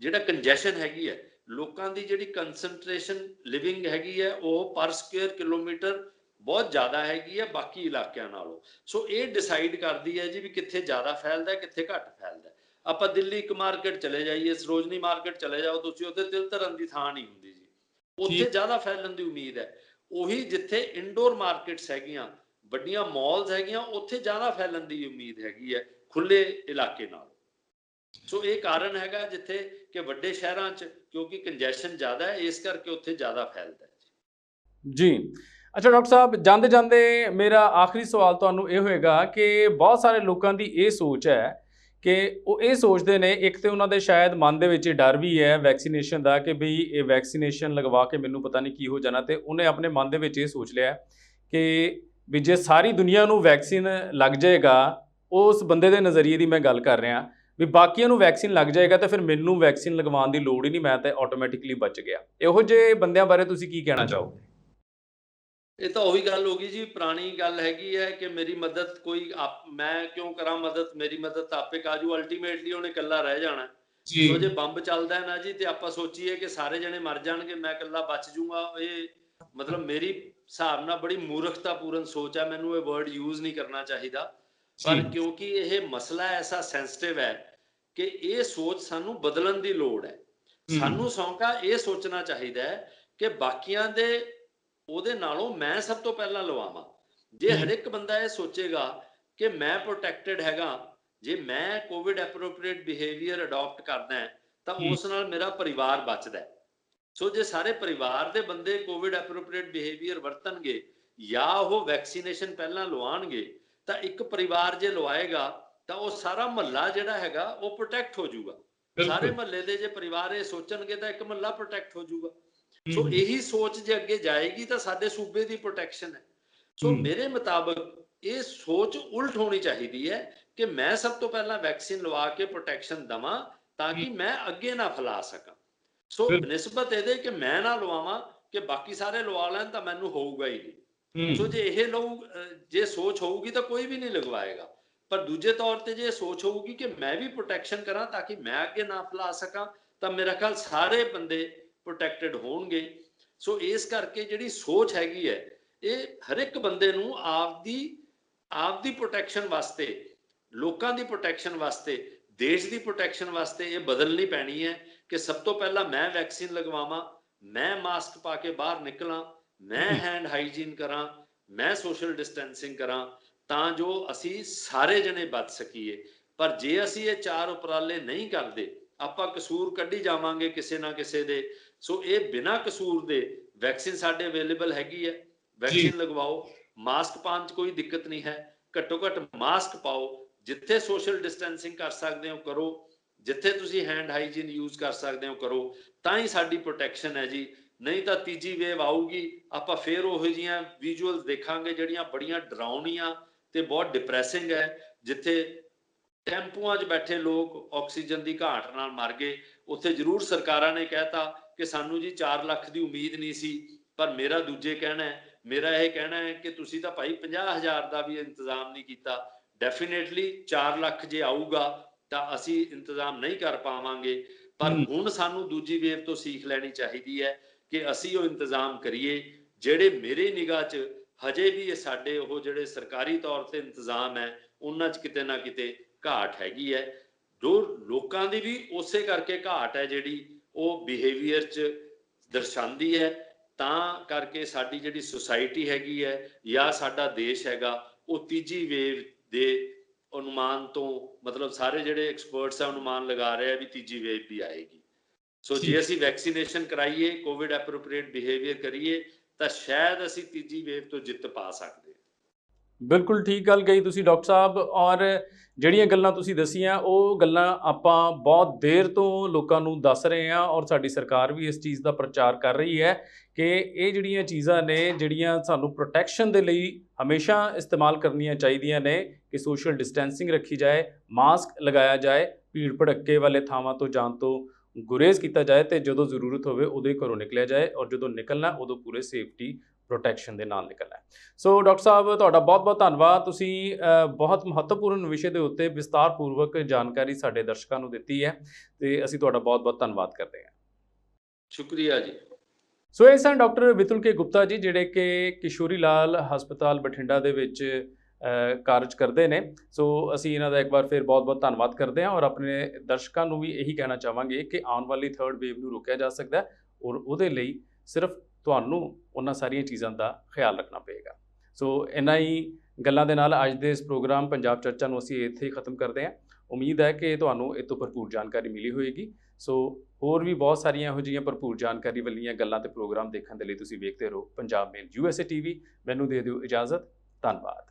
ਜਿਹੜਾ ਕੰਜੈਸ਼ਨ ਹੈਗੀ ਹੈ, ਲੋਕਾਂ ਦੀ ਜਿਹੜੀ ਕੰਸਨਟ੍ਰੇਸ਼ਨ ਲਿਵਿੰਗ ਹੈਗੀ ਹੈ, ਉਹ ਪਰ ਸਕੁਅਰ ਕਿਲੋਮੀਟਰ ਬਹੁਤ ਜ਼ਿਆਦਾ ਹੈਗੀ ਹੈ ਬਾਕੀ ਇਲਾਕਿਆਂ ਨਾਲੋਂ। ਸੋ ਇਹ ਡਿਸਾਈਡ ਕਰਦੀ ਹੈ ਜੀ ਵੀ ਕਿੱਥੇ ਜ਼ਿਆਦਾ ਫੈਲਦਾ, ਕਿੱਥੇ ਘੱਟ ਫੈਲਦਾ। ਆਪਾਂ ਦਿੱਲੀ ਇੱਕ ਮਾਰਕੀਟ ਚਲੇ ਜਾਈਏ, ਸਰੋਜਨੀ ਮਾਰਕੀਟ ਚਲੇ ਜਾਓ ਤੁਸੀਂ, ਉੱਥੇ ਦਿਲ ਧਰਨ ਦੀ ਥਾਂ ਨਹੀਂ ਹੁੰਦੀ ਜੀ, ਉੱਥੇ ਜ਼ਿਆਦਾ ਫੈਲਣ ਦੀ ਉਮੀਦ ਹੈ। ਉਹੀ ਜਿੱਥੇ ਇਨਡੋਰ ਮਾਰਕੀਟਸ ਹੈਗੀਆਂ, ਵੱਡੀਆਂ ਮਾਲਸ ਹੈਗੀਆਂ, ਉੱਥੇ ਜ਼ਿਆਦਾ ਫੈਲਣ ਦੀ ਉਮੀਦ ਹੈਗੀ ਹੈ ਖੁੱਲੇ ਇਲਾਕੇ ਨਾਲ। ਸੋ ਇਹ ਕਾਰਨ ਹੈਗਾ ਜਿੱਥੇ ਕਿ ਵੱਡੇ ਸ਼ਹਿਰਾਂ 'ਚ ਕਿਉਂਕਿ ਕੰਜੈਸ਼ਨ ਜ਼ਿਆਦਾ ਹੈ, ਇਸ ਕਰਕੇ ਉੱਥੇ ਜ਼ਿਆਦਾ ਫੈਲਦਾ ਹੈ ਜੀ। ਅੱਛਾ ਡਾਕਟਰ ਸਾਹਿਬ, ਜਾਂਦੇ ਜਾਂਦੇ ਮੇਰਾ ਆਖਰੀ ਸਵਾਲ ਤੁਹਾਨੂੰ ਇਹ ਹੋਏਗਾ ਕਿ ਬਹੁਤ ਸਾਰੇ ਲੋਕਾਂ ਦੀ ਇਹ ਸੋਚ ਹੈ ਕਿ ਉਹ ਇਹ ਸੋਚਦੇ ਨੇ, ਇੱਕ ਤੇ ਉਹਨਾਂ ਦੇ ਸ਼ਾਇਦ ਮਨ ਦੇ ਵਿੱਚ ਡਰ ਵੀ ਹੈ ਵੈਕਸੀਨੇਸ਼ਨ ਦਾ ਕਿ ਬਈ ਇਹ ਵੈਕਸੀਨੇਸ਼ਨ ਲਗਵਾ ਕੇ ਮੈਨੂੰ ਪਤਾ ਨਹੀਂ ਕੀ ਹੋ ਜਾਣਾ, ਤੇ ਉਹਨੇ ਆਪਣੇ ਮਨ ਦੇ ਵਿੱਚ ਇਹ ਸੋਚ ਲਿਆ ਕਿ ਵੀ ਜੇ ਸਾਰੀ ਦੁਨੀਆ ਨੂੰ ਵੈਕਸੀਨ ਲੱਗ ਜਾਏਗਾ, ਉਸ ਬੰਦੇ ਦੇ ਨਜ਼ਰੀਏ ਦੀ ਮੈਂ ਗੱਲ ਕਰ ਰਿਹਾ ਵੀ ਬਾਕੀਆਂ ਨੂੰ ਵੈਕਸੀਨ ਲੱਗ ਜਾਏਗਾ ਤਾਂ ਫਿਰ ਮੈਨੂੰ ਵੈਕਸੀਨ ਲਗਵਾਉਣ ਦੀ ਲੋੜ ਹੀ ਨਹੀਂ, ਮੈਂ ਤਾਂ ਆਟੋਮੈਟਿਕਲੀ ਬਚ ਗਿਆ। ਇਹੋ ਜਿਹੇ ਬੰਦਿਆਂ ਬਾਰੇ ਤੁਸੀਂ ਕੀ ਕਹਿਣਾ ਚਾਹੋਗੇ? ਇਹ ਤਾਂ ਉਹੀ ਗੱਲ ਹੋ ਗਈ ਜੀ, ਪੁਰਾਣੀ ਗੱਲ ਹੈਗੀ ਹੈ ਕਿ ਮੇਰੀ ਮਦਦ ਕੋਈ ਮੈਂ ਕਿਉਂ ਕਰਾਂ ਮਦਦ, ਮੇਰੀ ਮਦਦ ਤਾਂ ਆਪੇ ਕਾਜੂ, ਅਲਟੀਮੇਟਲੀ ਉਹਨੇ ਇਕੱਲਾ ਰਹਿ ਜਾਣਾ। ਸੋ ਜੇ ਬੰਬ ਚੱਲਦਾ ਨਾ ਜੀ ਤੇ ਆਪਾਂ ਸੋਚੀਏ ਕਿ ਸਾਰੇ ਜਣੇ ਮਰ ਜਾਣਗੇ, ਮੈਂ ਇਕੱਲਾ ਬਚ ਜੂੰਗਾ, ਇਹ ਮਤਲਬ ਮੇਰੀ ਹਿਸਾਬ ਨਾਲ ਬੜੀ ਮੂਰਖਤਾਪੂਰਨ ਸੋਚ ਹੈ, ਮੈਨੂੰ ਇਹ ਵਰਡ ਯੂਜ਼ ਨਹੀਂ ਕਰਨਾ ਚਾਹੀਦਾ। ਪਰ ਕਿਉਂਕਿ ਇਹ ਮਸਲਾ ਐਸਾ ਸੈਂਸਿਟਿਵ ਹੈ ਕਿ ਇਹ ਸੋਚ ਸਾਨੂੰ ਬਦਲਣ ਦੀ ਲੋੜ ਹੈ। ਸਾਨੂੰ ਸੌਂਕਾ ਇਹ ਸੋਚਣਾ ਚਾਹੀਦਾ ਹੈ ਕਿ ਬਾਕੀਆਂ ਦੇ ਉਹਦੇ ਨਾਲੋਂ ਮੈਂ ਸਭ ਤੋਂ ਪਹਿਲਾਂ ਲਵਾਵਾਂ। ਜੇ ਹਰ ਇੱਕ ਬੰਦਾ ਇਹ ਸੋਚੇਗਾ ਕਿ ਮੈਂ ਪ੍ਰੋਟੈਕਟਡ ਹੈਗਾ, ਜੇ ਮੈਂ ਕੋਵਿਡ ਐਪਰੋਪ੍ਰੀਏਟ ਬਿਹੇਵੀਅਰ ਅਡਾਪਟ ਕਰਦਾ ਤਾਂ ਉਸ ਨਾਲ ਮੇਰਾ ਪਰਿਵਾਰ ਬਚਦਾ। ਸੋ ਜੇ ਸਾਰੇ ਪਰਿਵਾਰ ਦੇ ਬੰਦੇ ਕੋਵਿਡ ਐਪਰੋਪ੍ਰੀਏਟ ਬਿਹੇਵੀਅਰ ਵਰਤਣਗੇ ਜਾਂ ਉਹ ਵੈਕਸੀਨੇਸ਼ਨ ਪਹਿਲਾਂ ਲਵਾਉਣਗੇ ਤਾਂ ਇੱਕ ਪਰਿਵਾਰ ਜੇ ਲਵਾਏਗਾ ਤਾਂ ਉਹ ਸਾਰਾ ਮਹੱਲਾ ਜਿਹੜਾ ਹੈਗਾ ਉਹ ਪ੍ਰੋਟੈਕਟ ਹੋ ਜਾਊਗਾ। ਸਾਰੇ ਮਹੱਲੇ ਦੇ ਜੇ ਪਰਿਵਾਰ ਇਹ ਸੋਚਣਗੇ ਤਾਂ ਇੱਕ ਮਹੱਲਾ ਪ੍ਰੋਟੈਕਟ ਹੋ ਜਾਊਗਾ। ਸੋ ਇਹੀ ਸੋਚ ਜੇ ਅੱਗੇ ਜਾਏਗੀ ਤਾਂ ਸਾਡੇ ਸੂਬੇ ਦੀ ਪ੍ਰੋਟੈਕਸ਼ਨ ਹੈ। ਸੋ ਮੇਰੇ ਮੁਤਾਬਕ ਇਹ ਸੋਚ ਉਲਟ ਹੋਣੀ ਚਾਹੀਦੀ ਹੈ ਕਿ ਮੈਂ ਸਭ ਤੋਂ ਪਹਿਲਾਂ ਵੈਕਸੀਨ ਲਵਾ ਕੇ ਪ੍ਰੋਟੈਕਸ਼ਨ ਦਵਾਂ ਤਾਂ ਕਿ ਮੈਂ ਅੱਗੇ ਨਾ ਫੈਲਾ ਸਕਾਂ। ਸੋ ਬਨਿਸਬਤ ਇਹਦੇ ਕਿ ਮੈਂ ਨਾ ਲਵਾਵਾਂ ਕਿ ਬਾਕੀ ਸਾਰੇ ਲਵਾ ਲੈਣ ਤਾਂ ਮੈਨੂੰ ਹੋਊਗਾ ਹੀ ਨਹੀਂ। ਸੋ ਜੇ ਇਹ ਲੋਕ ਜੇ ਸੋਚ ਹੋਊਗੀ ਤਾਂ ਕੋਈ ਵੀ ਨਹੀਂ ਲਗਵਾਏਗਾ। ਪਰ ਦੂਜੇ ਤੌਰ ਤੇ ਜੇ ਸੋਚ ਹੋਊਗੀ ਕਿ ਮੈਂ ਵੀ ਪ੍ਰੋਟੈਕਸ਼ਨ ਕਰਾਂ ਤਾਂ ਕਿ ਮੈਂ ਅੱਗੇ ਨਾ ਫੈਲਾ ਸਕਾਂ ਤਾਂ ਮੇਰਾ ਖਿਆਲ ਸਾਰੇ ਬੰਦੇ ਪ੍ਰੋਟੈਕਟਡ ਹੋਣਗੇ। ਸੋ ਇਸ ਕਰਕੇ ਜਿਹੜੀ ਸੋਚ ਹੈਗੀ ਹੈ ਇਹ ਹਰ ਇੱਕ ਬੰਦੇ ਨੂੰ ਆਪਦੀ ਪ੍ਰੋਟੈਕਸ਼ਨ ਵਾਸਤੇ, ਲੋਕਾਂ ਦੀ ਪ੍ਰੋਟੈਕਸ਼ਨ ਵਾਸਤੇ, ਦੇਸ਼ ਦੀ ਪ੍ਰੋਟੈਕਸ਼ਨ ਵਾਸਤੇ ਇਹ ਬਦਲਣੀ ਪੈਣੀ ਹੈ ਕਿ ਸਭ ਤੋਂ ਪਹਿਲਾਂ ਮੈਂ ਵੈਕਸੀਨ ਲਗਵਾਵਾਂ, ਮੈਂ ਮਾਸਕ ਪਾ ਕੇ ਬਾਹਰ ਨਿਕਲਾਂ, ਮੈਂ ਹੈਂਡ ਹਾਈਜੀਨ ਕਰਾਂ, ਮੈਂ ਸੋਸ਼ਲ ਡਿਸਟੈਂਸਿੰਗ ਕਰਾਂ, ਤਾਂ ਜੋ ਅਸੀਂ ਸਾਰੇ ਜਣੇ ਬਚ ਸਕੀਏ। ਪਰ ਜੇ ਅਸੀਂ ਇਹ 4 ਉਪਰਾਲੇ ਨਹੀਂ ਕਰਦੇ, ਆਪਾਂ ਕਸੂਰ ਕੱਢੀ ਜਾਵਾਂਗੇ ਕਿਸੇ ਨਾ ਕਿਸੇ ਦੇ। ਸੋ ਇਹ ਬਿਨਾਂ ਕਸੂਰ ਦੇ ਵੈਕਸੀਨ ਸਾਡੇ ਅਵੇਲੇਬਲ ਹੈਗੀ ਹੈ, ਜੀ ਵੈਕਸੀਨ ਲਗਵਾਓ। ਮਾਸਕ ਪਾਉਣ 'ਚ ਕੋਈ ਦਿੱਕਤ ਨਹੀਂ ਹੈ, ਘੱਟੋ ਘੱਟ ਮਾਸਕ ਪਾਓ। ਜਿੱਥੇ ਸੋਸ਼ਲ ਡਿਸਟੈਂਸਿੰਗ ਕਰ ਸਕਦੇ ਹੋ ਕਰੋ, ਜਿੱਥੇ ਤੁਸੀਂ ਹੈਂਡ ਹਾਈਜੀਨ ਯੂਜ਼ ਕਰ ਸਕਦੇ ਹੋ ਕਰੋ, ਤਾਂ ਹੀ ਸਾਡੀ ਪ੍ਰੋਟੈਕਸ਼ਨ ਹੈ ਜੀ। ਨਹੀਂ ਤਾਂ ਤੀਜੀ ਵੇਵ ਆਊਗੀ, ਆਪਾਂ ਫੇਰ ਉਹੋ ਜਿਹੀਆਂ ਵਿਜ਼ੂਅਲਸ ਦੇਖਾਂਗੇ ਜਿਹੜੀਆਂ ਬੜੀਆਂ ਡਰਾਉਣੀਆਂ ਤੇ ਬਹੁਤ ਡਿਪਰੈਸਿੰਗ ਹੈ, ਜਿੱਥੇ ਟੈਂਪੂਆਂ 'ਚ ਬੈਠੇ ਲੋਕ ਆਕਸੀਜਨ ਦੀ ਘਾਟ ਨਾਲ ਮਰ ਗਏ। ਉੱਥੇ ਜ਼ਰੂਰ ਸਰਕਾਰਾਂ ਨੇ ਕਹਿਤਾ ਕਿ ਸਾਨੂੰ ਜੀ 4 ਲੱਖ ਦੀ ਉਮੀਦ ਨਹੀਂ ਸੀ, ਪਰ ਮੇਰਾ ਦੂਜੇ ਕਹਿਣਾ ਹੈ, ਮੇਰਾ ਇਹ ਕਹਿਣਾ ਹੈ ਕਿ ਤੁਸੀਂ ਤਾਂ ਭਾਈ 50,000 ਦਾ ਵੀ ਇੰਤਜ਼ਾਮ ਨਹੀਂ ਕੀਤਾ। ਡੈਫੀਨੇਟਲੀ 4 ਲੱਖ ਜੇ ਆਊਗਾ ਤਾਂ ਅਸੀਂ ਇੰਤਜ਼ਾਮ ਨਹੀਂ ਕਰ ਪਾਵਾਂਗੇ, ਪਰ ਹੁਣ ਸਾਨੂੰ ਦੂਜੀ ਵੇਵ ਤੋਂ ਸੀਖ ਲੈਣੀ ਚਾਹੀਦੀ ਹੈ ਕਿ ਅਸੀਂ ਉਹ ਇੰਤਜ਼ਾਮ ਕਰੀਏ ਜਿਹੜੇ ਮੇਰੀ ਨਿਗਾਹ 'ਚ ਹਜੇ ਵੀ ਇਹ ਸਾਡੇ ਉਹ ਜਿਹੜੇ ਸਰਕਾਰੀ ਤੌਰ ਤੇ ਇੰਤਜ਼ਾਮ ਹੈ ਉਹਨਾਂ 'ਚ ਕਿਤੇ ਨਾ ਕਿਤੇ ਘਾਟ ਹੈਗੀ ਹੈ। ਜੋ ਲੋਕਾਂ ਦੀ ਵੀ ਉਸੇ ਕਰਕੇ ਘਾਟ ਹੈ ਜਿਹੜੀ ਉਹ ਬਿਹੇਵੀਅਰ 'ਚ ਦਰਸਾਉਂਦੀ ਹੈ। ਤਾਂ ਕਰਕੇ ਸਾਡੀ ਜਿਹੜੀ ਸੁਸਾਇਟੀ ਹੈਗੀ ਹੈ ਜਾਂ ਸਾਡਾ ਦੇਸ਼ ਹੈਗਾ, ਉਹ ਤੀਜੀ ਵੇਵ ਦੇ ਅਨੁਮਾਨ ਤੋਂ, ਮਤਲਬ ਸਾਰੇ ਜਿਹੜੇ ਐਕਸਪਰਟਸ ਆ ਅਨੁਮਾਨ ਲਗਾ ਰਹੇ ਆ ਵੀ ਤੀਜੀ ਵੇਵ ਵੀ ਆਏਗੀ। ਸੋ ਜੇ ਅਸੀਂ ਵੈਕਸੀਨੇਸ਼ਨ ਕਰਾਈਏ, ਕੋਵਿਡ ਐਪਰੋਪ੍ਰੀਏਟ ਬਿਹੇਵੀਅਰ ਕਰੀਏ, ਤਾਂ ਸ਼ਾਇਦ ਅਸੀਂ ਤੀਜੀ ਵੇਵ ਤੋਂ ਜਿੱਤ ਪਾ ਸਕਦੇ ਹਾਂ। ਬਿਲਕੁਲ ਠੀਕ ਗੱਲ ਕਹੀ ਤੁਸੀਂ ਡਾਕਟਰ ਸਾਹਿਬ। ਔਰ ਜਿਹੜੀਆਂ ਗੱਲਾਂ ਤੁਸੀਂ ਦੱਸੀਆਂ ਉਹ ਗੱਲਾਂ ਆਪਾਂ ਬਹੁਤ ਦੇਰ ਤੋਂ ਲੋਕਾਂ ਨੂੰ ਦੱਸ ਰਹੇ ਹਾਂ, ਔਰ ਸਾਡੀ ਸਰਕਾਰ ਵੀ ਇਸ ਚੀਜ਼ ਦਾ ਪ੍ਰਚਾਰ ਕਰ ਰਹੀ ਹੈ ਕਿ ਇਹ ਜਿਹੜੀਆਂ ਚੀਜ਼ਾਂ ਨੇ ਜਿਹੜੀਆਂ ਸਾਨੂੰ ਪ੍ਰੋਟੈਕਸ਼ਨ ਦੇ ਲਈ ਹਮੇਸ਼ਾ ਇਸਤੇਮਾਲ ਕਰਨੀਆਂ ਚਾਹੀਦੀਆਂ ਨੇ, ਕਿ ਸੋਸ਼ਲ ਡਿਸਟੈਂਸਿੰਗ ਰੱਖੀ ਜਾਏ, ਮਾਸਕ ਲਗਾਇਆ ਜਾਏ, ਭੀੜ ਭੜੱਕੇ ਵਾਲੇ ਥਾਵਾਂ ਤੋਂ ਜਾਣ ਤੋਂ ਗੁਰੇਜ਼ ਕੀਤਾ ਜਾਏ, ਤੇ ਜਦੋਂ ਜ਼ਰੂਰਤ ਹੋਵੇ ਉਦੋਂ ਹੀ ਘਰੋਂ ਨਿਕਲਿਆ ਜਾਏ, ਔਰ ਜਦੋਂ ਨਿਕਲਣਾ ਉਦੋਂ ਪੂਰੇ ਸੇਫਟੀ ਪ੍ਰੋਟੈਕਸ਼ਨ ਦੇ ਨਾਲ ਨਿਕਲਣਾ ਹੈ। ਸੋ ਡਾਕਟਰ ਸਾਹਿਬ ਤੁਹਾਡਾ ਬਹੁਤ ਬਹੁਤ ਧੰਨਵਾਦ, ਤੁਸੀਂ ਬਹੁਤ ਮਹੱਤਵਪੂਰਨ ਵਿਸ਼ੇ ਦੇ ਉੱਤੇ ਵਿਸਤਾਰਪੂਰਵਕ ਜਾਣਕਾਰੀ ਸਾਡੇ ਦਰਸ਼ਕਾਂ ਨੂੰ ਦਿੱਤੀ ਹੈ, ਤੇ ਅਸੀਂ ਤੁਹਾਡਾ ਬਹੁਤ ਬਹੁਤ ਧੰਨਵਾਦ ਕਰਦੇ ਹਾਂ। ਸ਼ੁਕਰੀਆ ਜੀ। ਸੋ ਇਹ ਸਨ ਡਾਕਟਰ ਵਿਤੁਲ ਕੇ ਗੁਪਤਾ ਜੀ, ਜਿਹੜੇ ਕਿ ਕਿਸ਼ੋਰੀ ਲਾਲ ਹਸਪਤਾਲ ਬਠਿੰਡਾ ਦੇ ਵਿੱਚ ਕਾਰਜ ਕਰਦੇ ਨੇ। ਸੋ ਅਸੀਂ ਇਹਨਾਂ ਦਾ ਇੱਕ ਵਾਰ ਫਿਰ ਬਹੁਤ ਬਹੁਤ ਧੰਨਵਾਦ ਕਰਦੇ ਹਾਂ, ਔਰ ਆਪਣੇ ਦਰਸ਼ਕਾਂ ਨੂੰ ਵੀ ਇਹੀ ਕਹਿਣਾ ਚਾਹਾਂਗੇ ਕਿ ਆਉਣ ਵਾਲੀ 3rd ਵੇਵ ਨੂੰ ਰੋਕਿਆ ਜਾ ਸਕਦਾ, ਔਰ ਉਹਦੇ ਲਈ ਸਿਰਫ ਤੁਹਾਨੂੰ ਉਹਨਾਂ ਸਾਰੀਆਂ ਚੀਜ਼ਾਂ ਦਾ ਖਿਆਲ ਰੱਖਣਾ ਪਏਗਾ। ਸੋ ਇਹਨਾਂ ਹੀ ਗੱਲਾਂ ਦੇ ਨਾਲ ਅੱਜ ਦੇ ਇਸ ਪ੍ਰੋਗਰਾਮ ਪੰਜਾਬ ਚਰਚਾ ਨੂੰ ਅਸੀਂ ਇੱਥੇ ਹੀ ਖਤਮ ਕਰਦੇ ਹਾਂ। ਉਮੀਦ ਹੈ ਕਿ ਤੁਹਾਨੂੰ ਇਹ ਤੋਂ ਭਰਪੂਰ ਜਾਣਕਾਰੀ ਮਿਲੀ ਹੋਏਗੀ। ਸੋ ਹੋਰ ਵੀ ਬਹੁਤ ਸਾਰੀਆਂ ਇਹੋ ਜਿਹੀਆਂ ਭਰਪੂਰ ਜਾਣਕਾਰੀ ਵਾਲੀਆਂ ਗੱਲਾਂ ਤੇ ਪ੍ਰੋਗਰਾਮ ਦੇਖਣ ਦੇ ਲਈ ਤੁਸੀਂ ਵੇਖਦੇ ਰਹੋ ਪੰਜਾਬ ਮੇਲ USA TV। ਮੈਨੂੰ ਦੇ ਦਿਓ ਇਜਾਜ਼ਤ। ਧੰਨਵਾਦ।